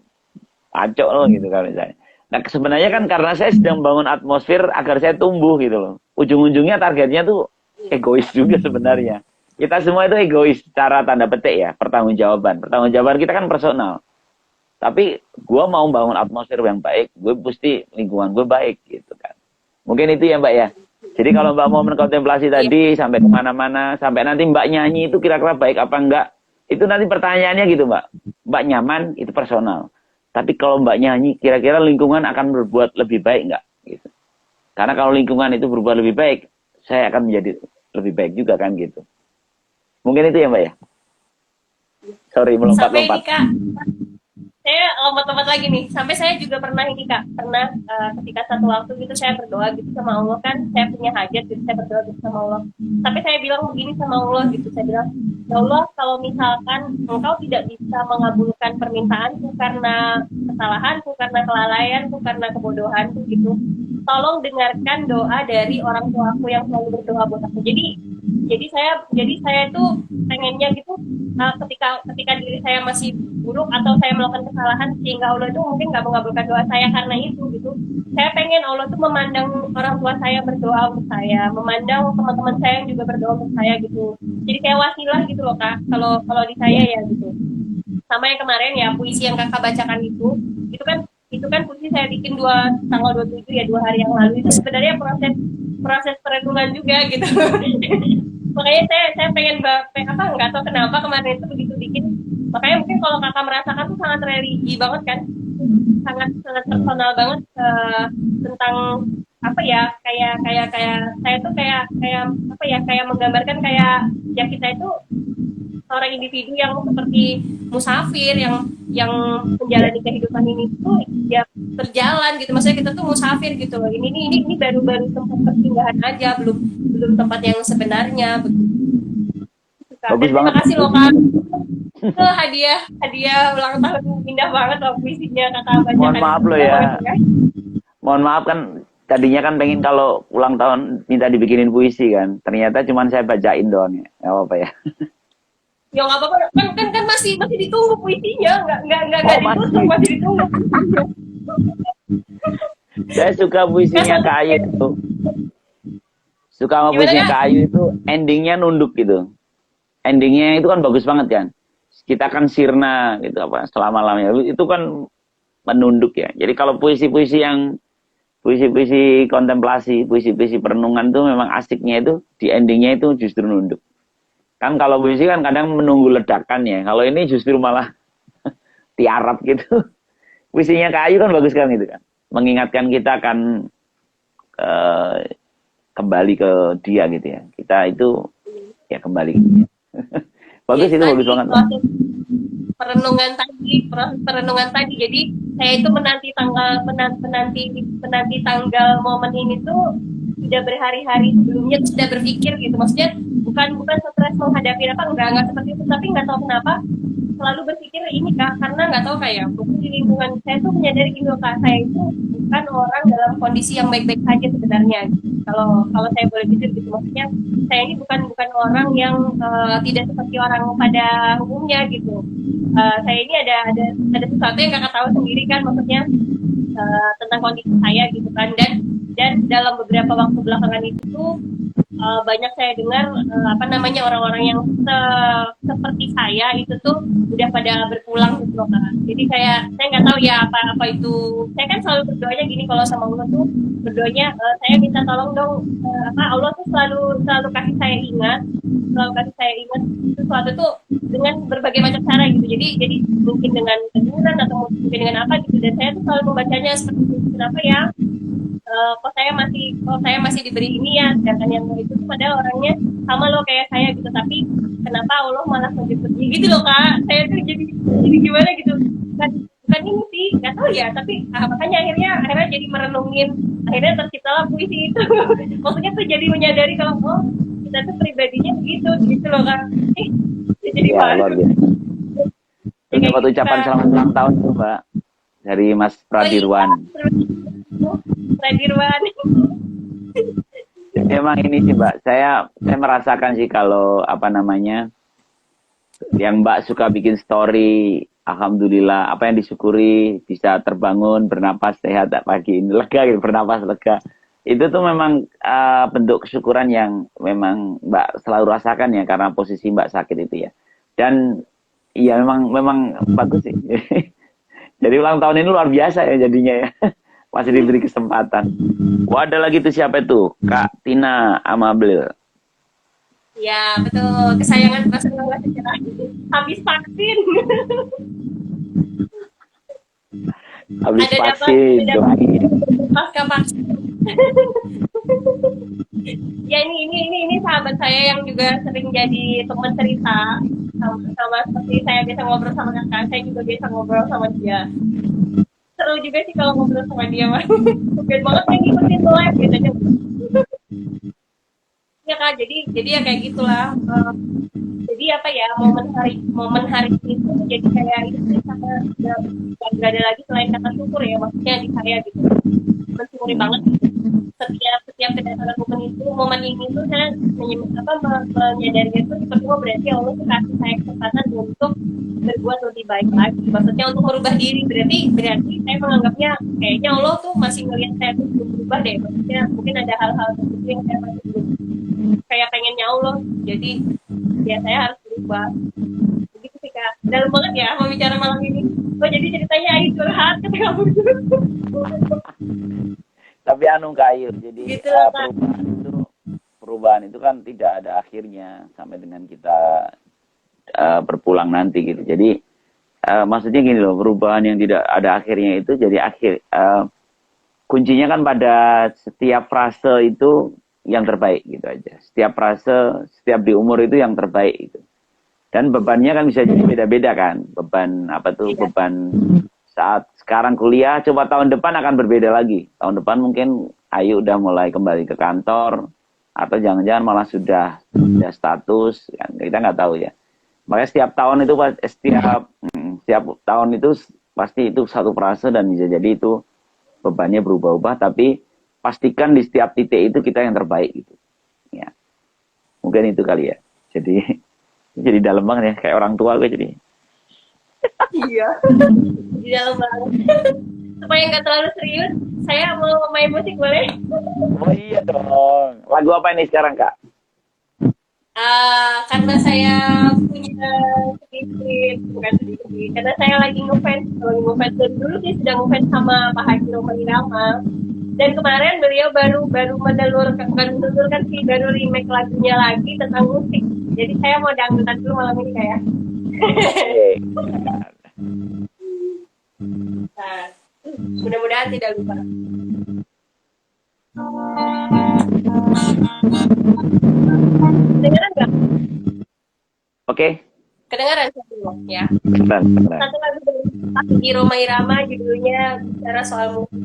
S2: acok lo gitu kan misalnya. Nah sebenarnya kan karena saya sedang bangun atmosfer agar saya tumbuh gitu loh. Ujung-ujungnya targetnya tuh egois juga sebenarnya. Kita semua itu egois secara tanda petik ya, pertanggungjawaban kita kan personal. Tapi gue mau bangun atmosfer yang baik, gue mesti lingkungan gue baik gitu kan. Mungkin itu ya Mbak ya. Jadi kalau Mbak mau menkontemplasi tadi sampai kemana-mana, sampai nanti Mbak nyanyi itu kira-kira baik apa enggak, itu nanti pertanyaannya gitu Mbak. Mbak nyaman itu personal. Tapi kalau Mbak nyanyi, kira-kira lingkungan akan berbuat lebih baik enggak? Gitu. Karena kalau lingkungan itu berbuat lebih baik, saya akan menjadi lebih baik juga kan gitu. Mungkin itu ya Mbak ya. Sorry melompat-lompat.
S1: Sampai ini Kak. Saya lompat-lompat lagi nih. Sampai saya juga pernah ini Kak, ketika satu waktu gitu saya berdoa gitu sama Allah kan, saya punya hajat gitu, saya berdoa gitu sama Allah. Tapi saya bilang begini sama Allah gitu, saya bilang, ya Allah kalau misalkan Engkau tidak bisa mengabulkan permintaanku karena kesalahanku, karena kelalaianku, karena kebodohanku gitu, tolong dengarkan doa dari orang tuaku yang selalu berdoa buat aku. Jadi saya tuh pengennya gitu, ketika diri saya masih buruk atau saya melakukan kesalahan sehingga Allah itu mungkin nggak mengabulkan doa saya karena itu gitu. Saya pengen Allah tuh memandang orang tua saya berdoa untuk saya, memandang teman-teman saya yang juga berdoa untuk saya gitu. Jadi kayak wasilah gitu loh Kak. Kalau di saya ya gitu. Sama yang kemarin ya puisi yang Kakak bacakan itu kan puisi saya bikin tanggal 27 ya 2 hari yang lalu. Itu sebenarnya proses perenungan juga gitu. Makanya saya pengen nggak tahu kenapa kemarin itu begitu bikin. Makanya mungkin kalau Kakak merasakan tuh sangat religi banget kan, sangat personal banget tentang apa ya, kayak saya tuh kayak apa ya, kayak menggambarkan kayak ya kita itu seorang individu yang seperti musafir yang menjalani kehidupan ini tuh ya berjalan gitu. Maksudnya kita tuh musafir gitu loh. Ini baru tempat persinggahan aja, belum tempat yang sebenarnya.
S2: Bagus
S1: terima
S2: banget.
S1: kasih loh Kak. Itu hadiah ulang tahun indah banget loh puisinya Kakak bacakan.
S2: Mohon maaf loh ya. Mohon maaf kan tadinya kan pengen kalau ulang tahun minta dibikinin puisi kan. Ternyata cuman saya bacain doang ya. Nggak apa-apa ya.
S1: Ya nggak apa-apa, kan masih ditunggu puisinya, nggak
S2: Oh
S1: ditutup,
S2: masih.
S1: masih ditunggu.
S2: Saya suka
S1: Nggak
S2: puisinya
S1: soalnya
S2: Kak Ayu itu. Suka sama
S1: gimana
S2: puisinya
S1: Kak?
S2: Kak Ayu itu endingnya nunduk gitu. Endingnya itu kan bagus banget kan. Kita kan sirna gitu apa selama-lamanya. Itu kan menunduk ya. Jadi kalau puisi-puisi yang puisi-puisi kontemplasi, puisi-puisi perenungan tuh memang asiknya itu di endingnya itu justru nunduk. Kan kalau puisi kan kadang menunggu ledakan ya. Kalau ini justru malah tiarap gitu. Puisinya Kak Ayu kan bagus kan gitu kan. Mengingatkan kita akan eh, kembali ke dia gitu ya. Kita itu ya kembali ke dia.
S1: Ya
S2: Bagus
S1: itu
S2: itu bagus
S1: tadi
S2: banget.
S1: proses perenungan tadi. Jadi saya itu menanti tanggal momen ini tuh sudah berhari-hari sebelumnya tuh sudah berpikir gitu. Maksudnya bukan stres menghadapi apa, enggak seperti itu, tapi nggak tahu kenapa selalu berpikir ini Kak, karena nggak tahu kayak mungkin di lingkungan saya tuh menyadari gini loh Kak, saya itu bukan orang dalam kondisi yang baik-baik saja sebenarnya. Kalau kalau saya boleh jujur gitu, maksudnya saya ini bukan orang yang tidak seperti orang pada umumnya gitu. Saya ini ada sesuatu yang kakak tahu sendiri kan, maksudnya tentang kondisi saya gitu kan, dan dalam beberapa waktu belakangan itu tuh banyak saya dengar apa namanya orang-orang yang seperti saya itu tuh udah pada berpulang gitu loh Kak. Jadi saya nggak tahu ya apa itu. Saya kan selalu berdoanya gini kalau sama Allah tuh, berdoanya saya minta tolong dong, apa Allah tuh selalu selalu kasih saya ingat, sesuatu tuh dengan berbagai macam cara gitu. Jadi mungkin dengan teguran atau mungkin dengan apa gitu, dan saya tuh selalu membacanya seperti itu. Kenapa ya kok saya masih diberi ini ya, sedangkan yang itu tuh padahal orangnya sama loh kayak saya gitu, tapi kenapa Allah malah menjemput gitu loh Kak. Saya tuh jadi gimana gitu, bukan ini sih, nggak tahu ya, tapi makanya akhirnya jadi merenungin, akhirnya terciptalah puisi itu. Maksudnya tuh jadi menyadari kalau oh kita tuh pribadinya begitu gitu loh Kak. eh jadi
S2: Ya
S1: baru
S2: luar biasa.
S1: ya
S2: Terus
S1: kayak
S2: dapat
S1: gitu
S2: ucapan
S1: Kak.
S2: selamat ulang tahun tuh Mbak dari Mas
S1: Oh iya,
S2: Pradirwan.
S1: terus Radirwan.
S2: Emang ini sih Mbak, saya merasakan sih kalau apa namanya yang Mbak suka bikin story, alhamdulillah apa yang disyukuri bisa terbangun bernapas sehat pagi ini lega gitu, bernapas lega. Itu tuh memang bentuk kesyukuran yang memang Mbak selalu rasakan ya karena posisi Mbak sakit itu ya. Dan iya memang bagus sih. Jadi ulang tahun ini luar biasa ya jadinya ya. Masih diberi kesempatan. Wah, ada lagi tuh siapa itu? Kak Tina Amabel.
S1: Ya betul, kesayangan Rasulullah secara habis vaksin.
S2: Habis
S1: ada dapat
S2: vaksin, doain.
S1: pasca vaksin. Ya ini sahabat saya yang juga sering jadi teman cerita, sama seperti saya biasa ngobrol sama kakak, saya juga biasa ngobrol sama dia. Seru juga sih kalau ngobrol sama dia mah. Bukan banget yang ngikutin live gitu aja. Ya Kak, jadi ya kayak gitulah. Jadi apa ya, momen hari itu jadi kayak itu sama, nggak ada lagi selain kata syukur ya, maksudnya di saya gitu, bersyukuri banget gitu. Setiap kedatangan momen ini tuh saya menyadari itu seperti oh berarti Allah tuh kasih saya kesempatan untuk berbuat lebih baik lagi, maksudnya untuk merubah diri. Berarti saya menganggapnya kayaknya Allah tuh masih ngelihat saya tuh belum berubah deh, maksudnya mungkin ada hal-hal tertentu yang saya masih belum kayak pengennya Allah, jadi ya saya harus berubah. Begitu sih Kak, dalam banget ya mau bicara malam ini. Oh jadi ceritanya Ayu curhat kata kamu.
S2: Tapi anu kayu, jadi
S1: Gitu loh Kak.
S2: perubahan itu kan tidak ada akhirnya sampai dengan kita berpulang nanti gitu. Jadi maksudnya gini loh, perubahan yang tidak ada akhirnya itu jadi kuncinya kan pada setiap frase itu yang terbaik gitu aja. Setiap frase, setiap di umur itu yang terbaik itu. Dan bebannya kan bisa jadi beda-beda kan. Beban apa tuh?
S1: Iya.
S2: Beban saat sekarang kuliah, coba tahun depan akan berbeda lagi. Tahun depan mungkin Ayu udah mulai kembali ke kantor, atau jangan-jangan malah sudah status, kan? Kita nggak tahu ya. Makanya setiap tahun itu setiap tahun itu pasti itu satu frase dan bisa jadi itu bebannya berubah-ubah, tapi pastikan di setiap titik itu kita yang terbaik gitu. Ya, mungkin itu kali ya. Jadi jadi dalam banget ya, kayak orang tua gue jadi.
S1: Iya. Di dalam banget. Supaya nggak terlalu serius, saya mau main musik boleh?
S2: Oh iya dong. Lagu apa ini sekarang Kak?
S1: Karena saya punya sedikit, bukan sedikit, karena saya lagi ngefans dari dulu sih sudah ngefans sama Pak Haji Roma Irama. Dan kemarin beliau baru menelurkan sih, baru remake lagunya lagi tentang musik. Jadi saya mau dangdutan dulu malam ini kayak.
S2: Oke.
S1: Nah, mudah-mudahan tidak lupa. Kedengaran nggak?
S2: Oke.
S1: Kedengaran satu ya.
S2: Keren, keren.
S1: Satu lagu dari Pak Haji Roma Irama judulnya bicara soal musik.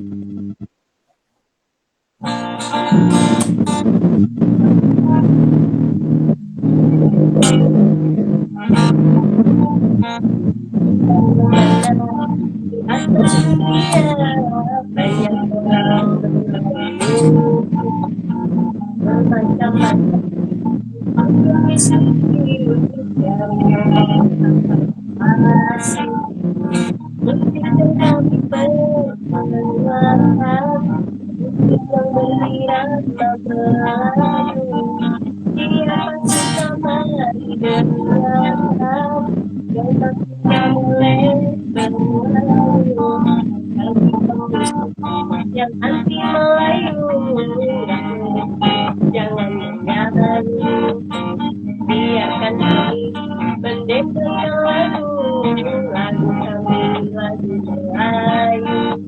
S1: Yang anti Melayu, jangan menyanyi, biarkan kami mendendangkan lagu kami, lagu Melayu.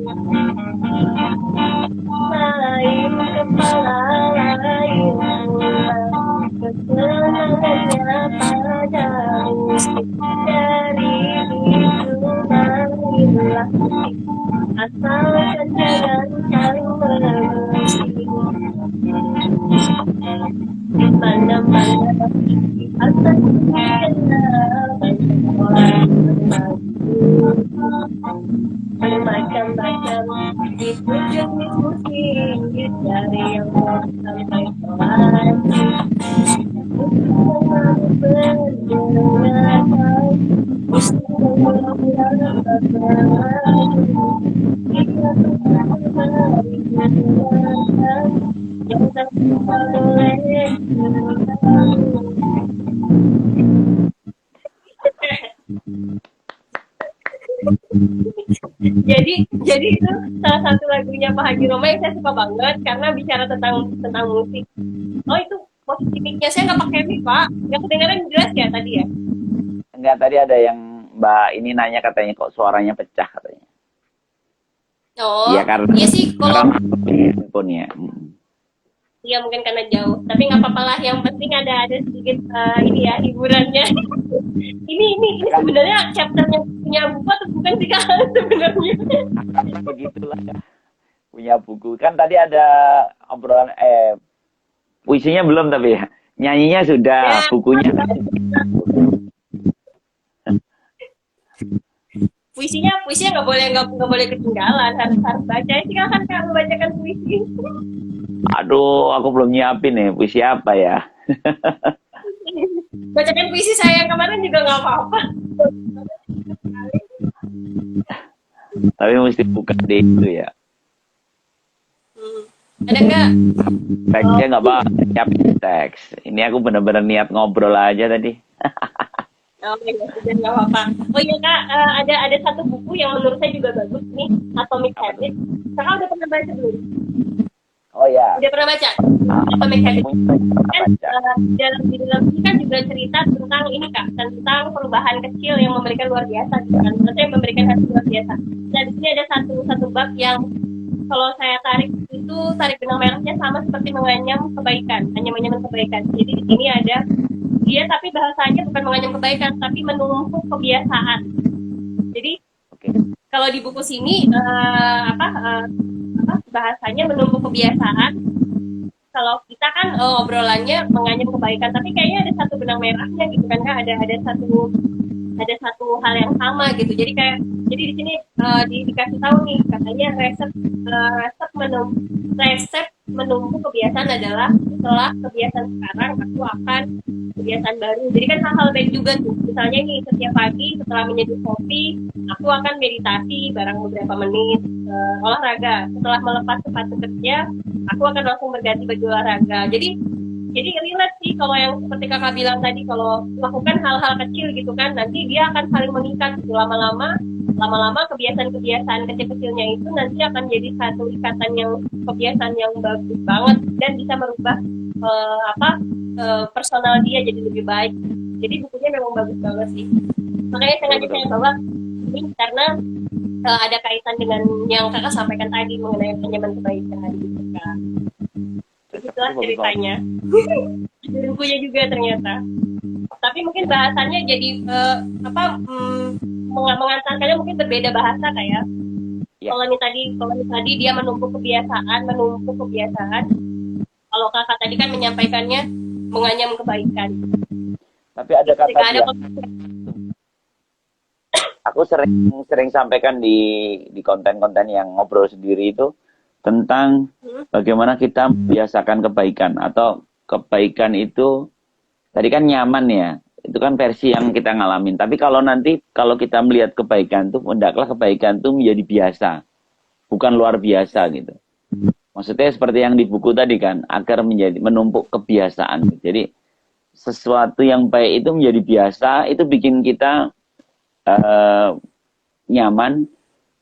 S1: Lain kepala lain kesenangannya padamu, dari itu marilah asalkan jangan saling membenci. Mana-mana di atas orang bermacam-macam itu jenis musik, dari yang pop sampai klasik. Musik yang jadi itu salah satu lagunya Pak Haji Roma yang saya suka banget karena bicara tentang musik. Oh itu posisi mic-nya saya nggak pakai mic Pak, nggak kedengaran jelas ya tadi ya?
S2: Enggak, tadi ada yang Mbak ini nanya katanya kok suaranya pecah katanya.
S1: Oh
S2: Iya karena
S1: iya sih kalau
S2: handphone ya.
S1: iya mungkin karena jauh, tapi nggak apa-apa lah. Yang penting ada sedikit ini ya hiburannya. ini sebenarnya chapternya punya buku atau bukan sih Kak sebenarnya?
S2: Begitulah ya. Punya buku. Kan tadi ada obrolan puisinya belum tapi ya. Nyanyinya sudah,
S1: Ya,
S2: bukunya
S1: puisinya nggak boleh ketinggalan, harus baca. Silakan Kak membacakan puisi.
S2: aduh, aku belum nyiapin nih puisi apa ya.
S1: Bacakan puisi saya yang kemarin juga nggak apa-apa.
S2: Tapi mesti buka di itu ya.
S1: Ada nggak?
S2: Teksnya nggak bakal nyiapin teks. Ini aku bener-bener niat ngobrol aja tadi.
S1: Oh iya, sudah nggak apa-apa. Oh iya Kak, ada satu buku yang menurut saya juga bagus nih, Atomic Habits. Kakak udah pernah baca belum?
S2: Oh ya.
S1: Udah pernah baca? Atomic Habits. Kan di dalam ini kan juga cerita tentang ini Kak, tentang perubahan kecil yang memberikan luar biasa, gitu kan? Maksudnya yang memberikan hasil luar biasa. Nah di sini ada satu bab yang kalau saya tarik benang merahnya sama seperti menganyam kebaikan, hanya menganyam kebaikan. Jadi di sini ada dia tapi bahasanya bukan menganyam kebaikan, tapi menumpuk kebiasaan. Jadi kalau di buku sini bahasanya menumpuk kebiasaan. Kalau kita kan obrolannya menganyam kebaikan, tapi kayaknya ada satu benang merahnya gitu kan Kak, ada satu ada satu hal yang sama gitu. Jadi di sini dikasih tahu nih katanya resep menumbuh kebiasaan adalah setelah kebiasaan sekarang aku akan kebiasaan baru. Jadi kan hal-hal baik juga tuh. Misalnya nih setiap pagi setelah menyeduh kopi, aku akan meditasi barang beberapa menit, olahraga. Setelah melepas sepatu kerja, aku akan langsung berganti baju olahraga. Jadi relate sih kalau yang seperti kakak bilang tadi, kalau melakukan hal-hal kecil gitu kan, nanti dia akan saling mengikat gitu. Lama-lama kebiasaan-kebiasaan kecil-kecilnya itu nanti akan jadi satu ikatan yang kebiasaan yang bagus banget dan bisa merubah personal dia jadi lebih baik. Jadi bukunya memang bagus banget sih. Makanya sengaja saya bawa ini karena ada kaitan dengan yang kakak sampaikan tadi mengenai penyaman kebaikan gitu kan. Itulah ceritanya. Di bukunya juga ternyata. Tapi mungkin bahasannya jadi mengantarkannya mungkin berbeda bahasa kayak. Ya. Kalau tadi dia menumpuk kebiasaan. Kalau kakak tadi kan menyampaikannya menganyam kebaikan.
S2: Tapi ada kata aku sering sampaikan di konten-konten yang ngobrol sendiri itu tentang bagaimana kita membiasakan kebaikan, atau kebaikan itu tadi kan nyaman ya, itu kan versi yang kita ngalamin. Tapi kalau kita melihat kebaikan itu, hendaklah kebaikan itu menjadi biasa, bukan luar biasa gitu. Maksudnya seperti yang di buku tadi kan, agar menumpuk kebiasaan. Jadi sesuatu yang baik itu menjadi biasa, itu bikin kita nyaman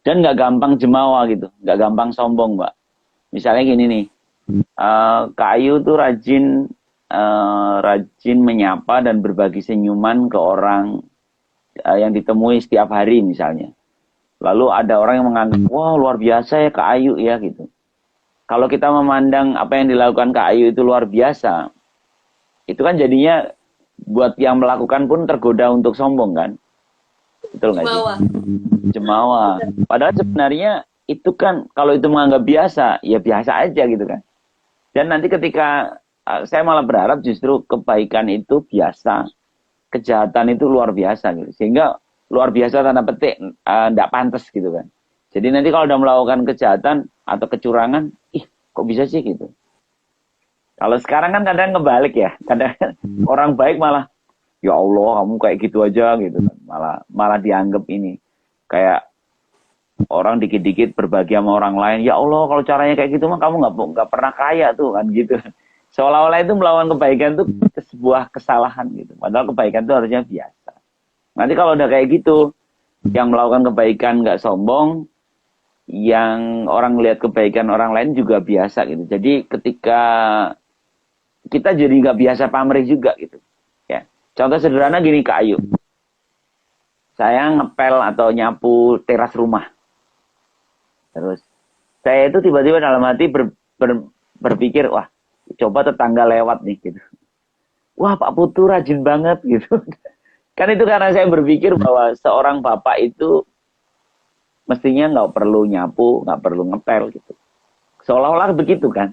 S2: dan nggak gampang jemawa gitu, nggak gampang sombong, Mbak. Misalnya gini nih, Kak Ayu tuh rajin menyapa dan berbagi senyuman ke orang yang ditemui setiap hari misalnya. Lalu ada orang yang menganggap, wah luar biasa ya Kak Ayu ya gitu. Kalau kita memandang apa yang dilakukan Kak Ayu itu luar biasa, itu kan jadinya buat yang melakukan pun tergoda untuk sombong kan. Betul nggak sih? Jemawa. Padahal sebenarnya itu kan, kalau itu menganggap biasa, ya biasa aja gitu kan. Dan nanti ketika, saya malah berharap justru kebaikan itu biasa, kejahatan itu luar biasa gitu. Sehingga luar biasa tanda petik, nggak pantas gitu kan. Jadi nanti kalau udah melakukan kejahatan atau kecurangan, kok bisa sih gitu. Kalau sekarang kan kadang kebalik ya. Kadang orang baik malah, ya Allah kamu kayak gitu aja gitu kan. Malah dianggap ini kayak orang dikit-dikit berbagi sama orang lain, ya Allah kalau caranya kayak gitu mah kamu nggak pernah kaya tuh kan gitu. Seolah-olah itu melawan kebaikan itu sebuah kesalahan gitu. Padahal kebaikan itu harusnya biasa. Nanti kalau udah kayak gitu, yang melakukan kebaikan nggak sombong, yang orang lihat kebaikan orang lain juga biasa gitu. Jadi ketika kita jadi nggak biasa pamrih juga gitu. Ya. Contoh sederhana gini Kak Ayu. Saya ngepel atau nyapu teras rumah. Terus saya itu tiba-tiba dalam hati berpikir, wah coba tetangga lewat nih gitu. Wah Pak Putu rajin banget gitu. Kan itu karena saya berpikir bahwa seorang bapak itu mestinya nggak perlu nyapu, nggak perlu ngepel gitu. Seolah-olah begitu kan.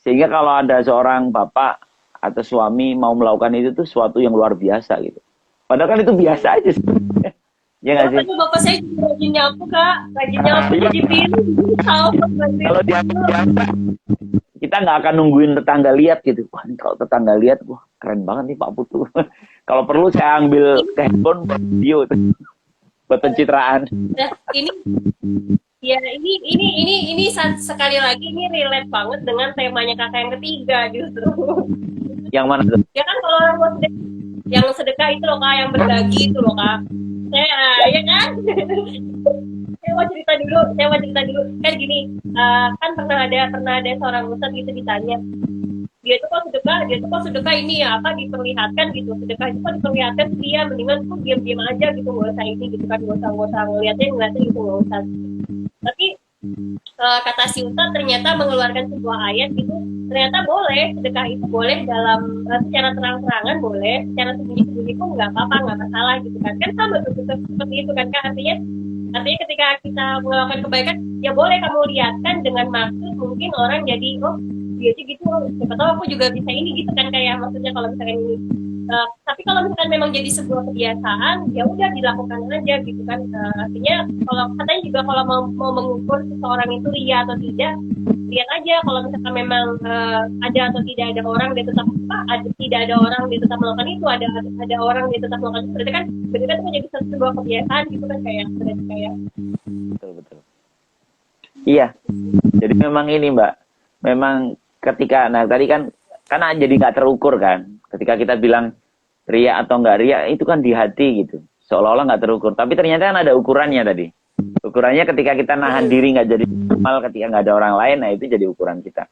S2: Sehingga kalau ada seorang bapak atau suami mau melakukan itu tuh suatu yang luar biasa gitu. Padahal kan itu biasa aja sebenarnya. Ya nggak sih?
S1: Bapak saya juga rajin nyapu Kak, rajin nyapu cuci piring.
S2: Kalau biasa, kita nggak akan nungguin tetangga lihat gitu. Wah kalau tetangga lihat, wah keren banget nih Pak Putu. Kalau perlu saya ambil handphone buat video itu, buat pencitraan.
S1: Nah, ini sekali lagi ini relate banget dengan temanya kakak yang ketiga justru.
S2: Yang mana tuh?
S1: Ya kan kalau orang yang sedekah itu loh Kak, yang berbagi itu loh Kak. Ya kan? Saya mau cerita dulu. Kan gini, kan pernah ada seorang ustadz gitu ditanya, dia tuh kok sedekah ini ya apa diperlihatkan gitu, sedekah itu kok diperlihatkan, dia mendingan tuh diam aja gitu, nggak usah ini gitu kan, nggak usah ngeliatnya gitu, nggak usah. Tapi kata si ustadz ternyata mengeluarkan sebuah ayat gitu, ternyata boleh sedekah itu boleh dalam secara terang-terangan boleh, secara sembunyi-sembunyi pun nggak apa-apa, nggak masalah gitu kan sama tuh seperti itu kan Kak. Artinya ketika kita melakukan kebaikan ya boleh kamu lihatkan dengan maksud mungkin orang jadi, oh dia aja gitu, siapa tahu aku juga bisa ini gitu kan, kayak maksudnya kalau misalkan ini Tapi kalau misalkan memang jadi sebuah kebiasaan, ya udah dilakukan aja gitu kan. Artinya kalau katanya juga kalau mau mengukur seseorang itu ria atau tidak, lihat aja kalau misalkan memang ada atau tidak ada orang dia tetap tidak ada orang dia tetap melakukan itu, ada orang dia tetap melakukan itu, berarti kan itu menjadi sebuah kebiasaan gitu kan, kayak berarti kayak
S2: Betul, betul. Iya, jadi memang ini Mbak, memang ketika, nah tadi kan, karena jadi nggak terukur kan, ketika kita bilang ria atau nggak ria, itu kan di hati gitu, seolah-olah nggak terukur, tapi ternyata kan ada ukurannya tadi. Ukurannya ketika kita nahan diri nggak jadi normal, ketika nggak ada orang lain, nah itu jadi ukuran kita.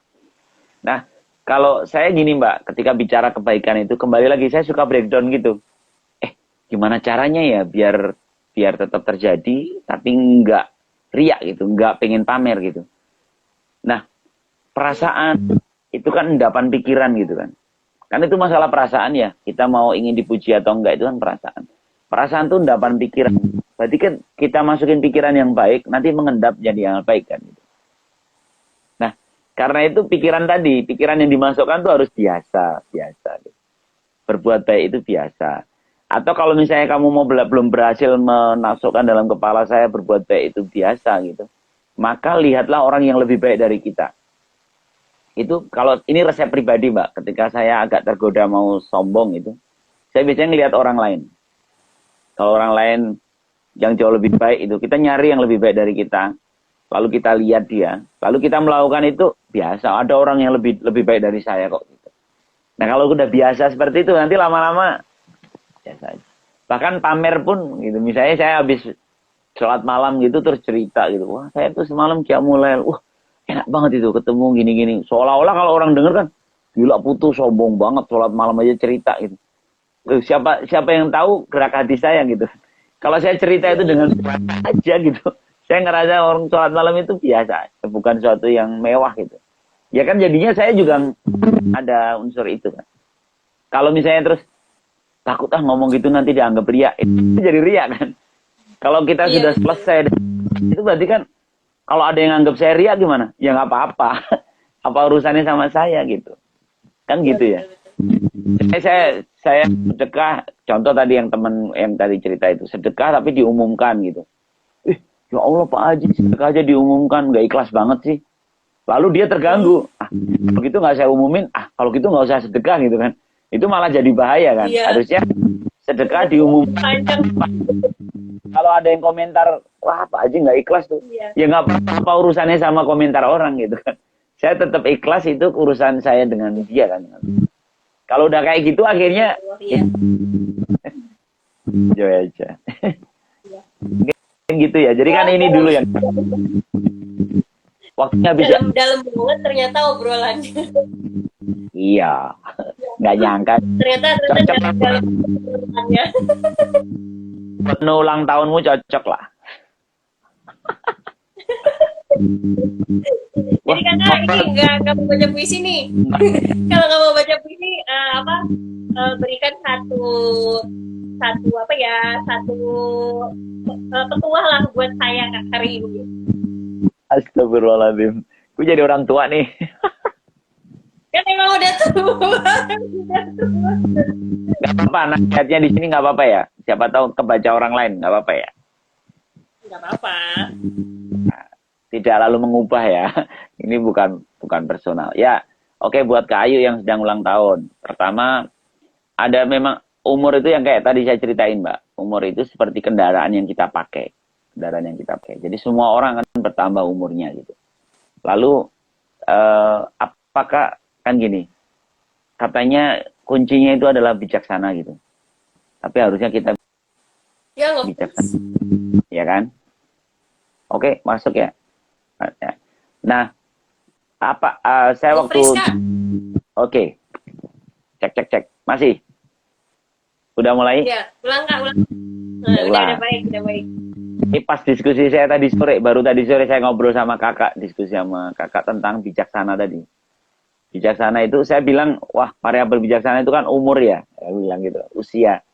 S2: Nah, kalau saya gini Mbak, ketika bicara kebaikan itu, kembali lagi saya suka breakdown gitu. Gimana caranya ya biar biar tetap terjadi, tapi nggak riak gitu, nggak pengen pamer gitu. Nah, perasaan itu kan endapan pikiran gitu kan. Kan itu masalah perasaan ya. Kita mau ingin dipuji atau enggak itu kan perasaan. Perasaan itu endapan pikiran. Berarti kan kita masukin pikiran yang baik, nanti mengendap jadi yang baik kan. Gitu. Nah, karena itu pikiran tadi, pikiran yang dimasukkan tuh harus biasa, biasa. Gitu. Berbuat baik itu biasa. Atau kalau misalnya kamu mau belum berhasil menasukkan dalam kepala saya berbuat baik itu biasa gitu. Maka lihatlah orang yang lebih baik dari kita. Itu kalau ini resep pribadi Mbak, ketika saya agak tergoda mau sombong itu, saya biasanya ngelihat orang lain. Kalau orang lain yang jauh lebih baik itu, kita nyari yang lebih baik dari kita, lalu kita lihat dia, lalu kita melakukan itu biasa. Ada orang yang lebih baik dari saya kok. Gitu. Nah kalau udah biasa seperti itu, nanti lama-lama biasa aja. Bahkan pamer pun gitu, misalnya saya habis sholat malam gitu terus cerita gitu, wah saya tuh semalam qiyamul lail, wah enak banget itu ketemu gini-gini. Seolah-olah kalau orang denger kan, gila putus sombong banget sholat malam aja cerita gitu. Siapa yang tahu gerak hati saya gitu. Kalau saya cerita itu dengan aja gitu. Saya ngerasa orang sholat malam itu biasa, bukan sesuatu yang mewah gitu. Ya kan jadinya saya juga ada unsur itu kan. Kalau misalnya terus takut ngomong gitu nanti dianggap riak, itu jadi riak kan. Kalau kita sudah selesai, itu berarti kan kalau ada yang anggap saya riak gimana? Ya nggak apa-apa. Apa urusannya sama saya gitu. Kan gitu ya. Saya sedekah, contoh tadi yang teman yang tadi cerita itu, sedekah tapi diumumkan gitu. Ya Allah Pak Haji, sedekah aja diumumkan, nggak ikhlas banget sih. Lalu dia terganggu. Begitu nggak saya umumin, kalau gitu nggak usah sedekah gitu kan. Itu malah jadi bahaya kan. Harusnya sedekah diumumkan. Kalau ada yang komentar, wah Pak Haji nggak ikhlas tuh. Ya nggak apa-apa urusannya sama komentar orang gitu kan. Saya tetap ikhlas, itu urusan saya dengan dia kan. Kalau udah kayak gitu akhirnya enjoy aja. Gitu ya. Jadi kan ini dulu yang waktunya bisa
S1: dalam banget ternyata obrolannya.
S2: Iya. Nggak nyangka.
S1: Ternyata dalam obrolannya.
S2: Penuh ulang tahunmu cocok lah.
S1: Jadi kakak ini nggak mau baca puisi nih. Kalau nggak mau baca puisi, berikan satu petuah lah buat saya kak hari ini.
S2: Astagfirullahaladzim. Gue jadi orang tua nih.
S1: Kan emang udah tua.
S2: Gak apa-apa, nasihatnya di sini gak apa-apa ya. Siapa tahu kebaca orang lain, gak apa-apa ya.
S1: Gak apa-apa.
S2: Nah, tidak lalu mengubah ya. Ini bukan personal. Ya, oke, buat Kak Ayu yang sedang ulang tahun. Pertama, ada memang umur itu yang kayak tadi saya ceritain Mbak. Umur itu seperti kendaraan yang kita pakai. Jadi semua orang akan bertambah umurnya gitu. Lalu, apakah, kan gini, katanya kuncinya itu adalah bijaksana gitu. Tapi harusnya kita bijaksana. Ya kan? Oke, masuk ya. Nah, saya waktu Oke. Cek. Masih? Udah mulai?
S1: Iya, ulang Kak, ulang. Udah baik.
S2: Ini pas diskusi saya tadi sore, baru tadi sore saya ngobrol sama kakak, diskusi sama kakak tentang bijaksana tadi. Bijaksana itu saya bilang, wah variabel bijaksana itu kan umur ya. Saya bilang gitu, usia.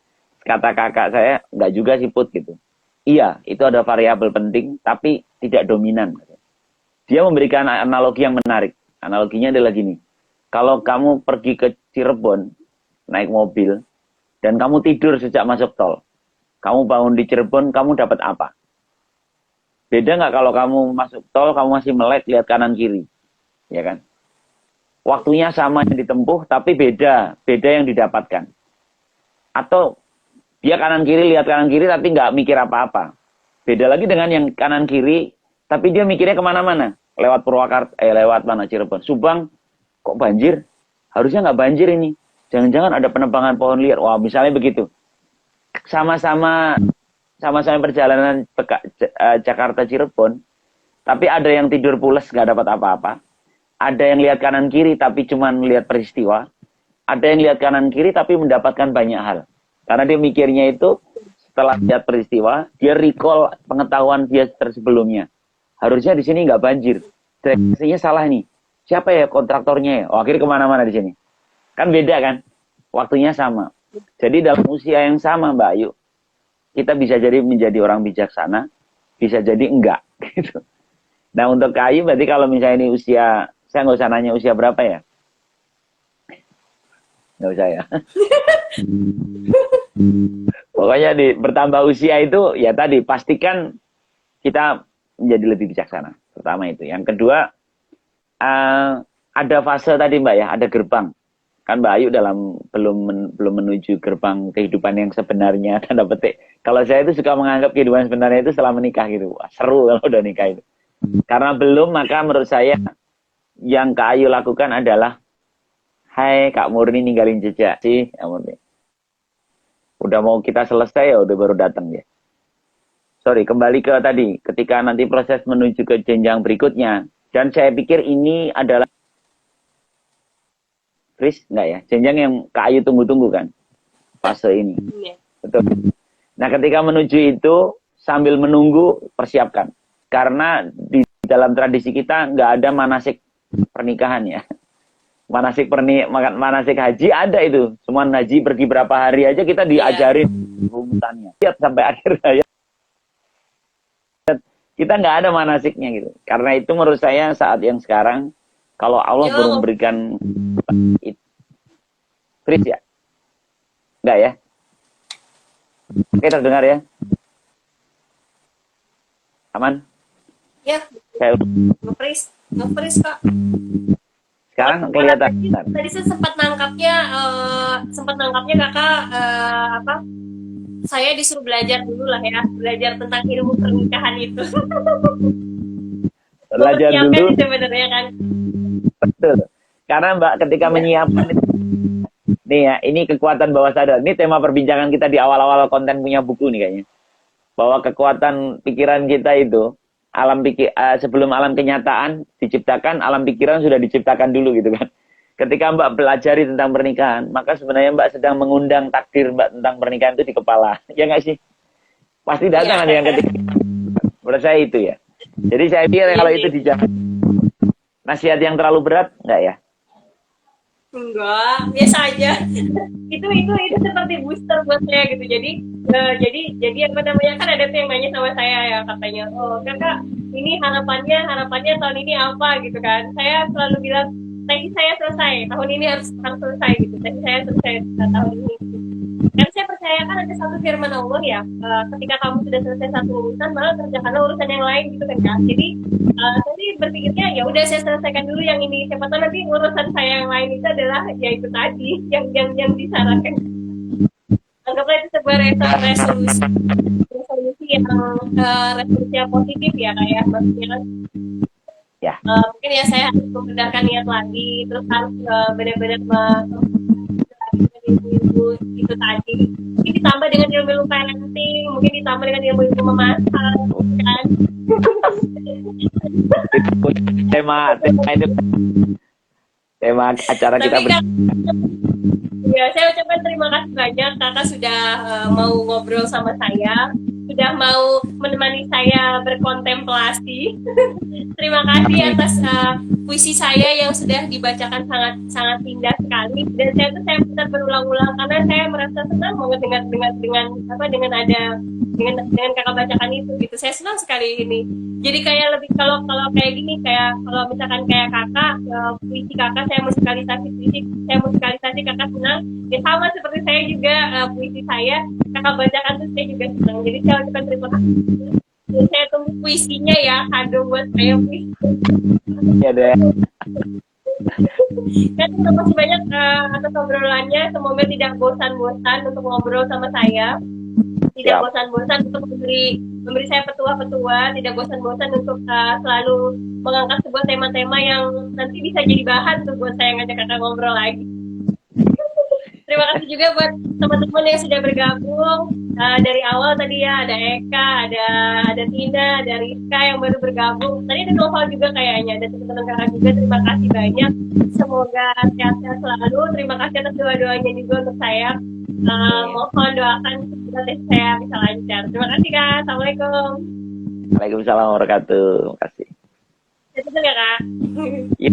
S2: Kata kakak saya, enggak juga sih Put gitu. Iya, itu ada variabel penting, tapi tidak dominan. Dia memberikan analogi yang menarik. Analoginya adalah gini. Kalau kamu pergi ke Cirebon, naik mobil, dan kamu tidur sejak masuk tol. Kamu bangun di Cirebon, kamu dapat apa? Beda nggak kalau kamu masuk tol, kamu masih melek lihat kanan kiri, ya kan? Waktunya sama yang ditempuh, tapi beda yang didapatkan. Atau dia kanan kiri lihat kanan kiri, tapi nggak mikir apa-apa. Beda lagi dengan yang kanan kiri, tapi dia mikirnya kemana-mana. Lewat Purwakarta, lewat mana Cirebon, Subang, kok banjir? Harusnya nggak banjir ini. Jangan-jangan ada penebangan pohon liar. Wah, misalnya begitu. Sama-sama perjalanan Jakarta Cirebon, tapi ada yang tidur pules nggak dapat apa-apa, ada yang lihat kanan kiri tapi cuma melihat peristiwa, ada yang lihat kanan kiri tapi mendapatkan banyak hal, karena dia mikirnya itu setelah lihat peristiwa dia recall pengetahuan dia sebelumnya. Harusnya di sini nggak banjir, direksinya salah nih, siapa ya kontraktornya ya, akhirnya kemana-mana di sini. Kan beda kan, waktunya sama. Jadi dalam usia yang sama Mbak Ayu, kita bisa jadi menjadi orang bijaksana, bisa jadi enggak. Gitu. Nah untuk Kak Ayu berarti kalau misalnya ini usia, saya nggak usah nanya usia berapa ya? Nggak usah ya. Pokoknya bertambah usia itu, ya tadi, pastikan kita menjadi lebih bijaksana. Pertama itu. Yang kedua, ada fase tadi Mbak ya, ada gerbang. Kan Mbak Ayu belum menuju gerbang kehidupan yang sebenarnya, tanda petik. Kalau saya itu suka menganggap kehidupan sebenarnya itu setelah menikah gitu. Wah, seru kalau udah nikah itu. Karena belum, maka menurut saya yang Kak Ayu lakukan adalah, hai Kak Murni ninggalin jejak sih, Kak Murni. Udah mau kita selesai ya, udah baru datang ya. Sorry, kembali ke tadi, ketika nanti proses menuju ke jenjang berikutnya, dan saya pikir ini adalah Chris, enggak ya? Jenjang yang Kak Ayu tunggu-tunggu kan? Fase ini. Betul. Nah, ketika menuju itu, sambil menunggu, persiapkan. Karena di dalam tradisi kita nggak ada manasik pernikahan ya. Manasik haji ada itu. Semua haji pergi berapa hari aja kita diajarin rumusannya. Lihat sampai akhir ya. Kita nggak ada manasiknya gitu. Karena itu menurut saya saat yang sekarang, kalau Allah belum memberikan itu. Chris ya? Enggak ya? Oke, terdengar ya? Aman?
S1: Ya,
S2: Saya
S1: nge-freeze Kak.
S2: sekarang kelihatan.
S1: Tadi saya sempat nangkapnya Kakak saya disuruh belajar dulu lah ya, belajar tentang ilmu pernikahan itu.
S2: Belajar dulu.
S1: Sebenarnya kan.
S2: Betul. Karena Mbak ketika menyiapkan nih ya, ini kekuatan bawah sadar. Ini tema perbincangan kita di awal-awal konten punya buku nih kayaknya. Bahwa kekuatan pikiran kita itu, sebelum alam kenyataan diciptakan, alam pikiran sudah diciptakan dulu gitu kan. Ketika Mbak pelajari tentang pernikahan, maka sebenarnya Mbak sedang mengundang takdir Mbak tentang pernikahan itu di kepala. Ya nggak sih? Pasti datang ada yang ketika. Menurut saya itu ya. Jadi saya pikir kalau itu dijalankan, nasihat yang terlalu berat nggak ya?
S1: Enggak, biasa aja. itu seperti booster buat saya gitu. Jadi apa namanya, kan ada tuh yang nanya sama saya ya, katanya, oh Kakak ini harapannya tahun ini apa gitu kan. Saya selalu bilang, tadi saya selesai tahun ini harus selesai gitu. Tadi saya selesai tahun ini. Karena saya percaya kan ada satu firman Allah ya, ketika kamu sudah selesai satu urusan, malah kerjakanlah urusan yang lain gitu kan. Jadi tadi berpikirnya ya udah saya selesaikan dulu yang ini, siapa tahu nanti urusan saya yang lain itu adalah ya itu tadi yang disarankan. Anggaplah itu sebuah resolusi yang positif ya kayak maksudnya kan.
S2: Ya.
S1: Mungkin ya saya harus membenarkan niat lagi, terus harus benar-benar ilmu itu tadi. Mungkin ditambah dengan ilmu parenting, mungkin ditambah dengan ilmu memasak, kan?
S2: tema acara kita.
S1: Ya, saya ucapkan terima kasih banyak Kakak sudah mau ngobrol sama saya, sudah mau menemani saya berkontemplasi. Terima kasih atas puisi saya yang sudah dibacakan sangat sangat indah sekali, dan saya putar berulang-ulang karena saya merasa senang banget dengan ada dengan kakak bacakan itu gitu. Saya senang sekali ini. Jadi kayak lebih, kalau kalau kayak gini, kayak kalau misalkan kayak kakak, puisi kakak saya musikalisasi kakak senang, ya sama seperti saya juga, puisi saya kakak bacakan tuh saya juga senang. Jadi saya ucapkan terima kasih. Saya tunggu puisinya ya, kado buat saya puisi.
S2: Ya deh.
S1: Dan terima kasih banyak atas obrolannya. Semoga tidak bosan-bosan untuk ngobrol sama saya. Tidak
S2: Siap.
S1: bosan-bosan untuk memberi saya petua-petua. Tidak bosan-bosan untuk selalu mengangkat sebuah tema-tema yang nanti bisa jadi bahan tuh buat saya ngajak kakak ngobrol lagi. Terima kasih juga buat teman-teman yang sudah bergabung dari awal tadi ya, ada Eka, ada Tina, ada Rizka yang baru bergabung. Tadi ada Noval juga kayaknya, ada teman-teman kakak juga. Terima kasih banyak. Semoga sehat-sehat selalu. Terima kasih atas doa-doanya juga untuk saya. Mohon doakan semoga tes saya bisa lancar. Terima kasih Kak. Assalamualaikum.
S2: Waalaikumsalam warahmatullahi wabarakatuh. Terima kasih.
S1: Itu ya Kak.
S2: Iya.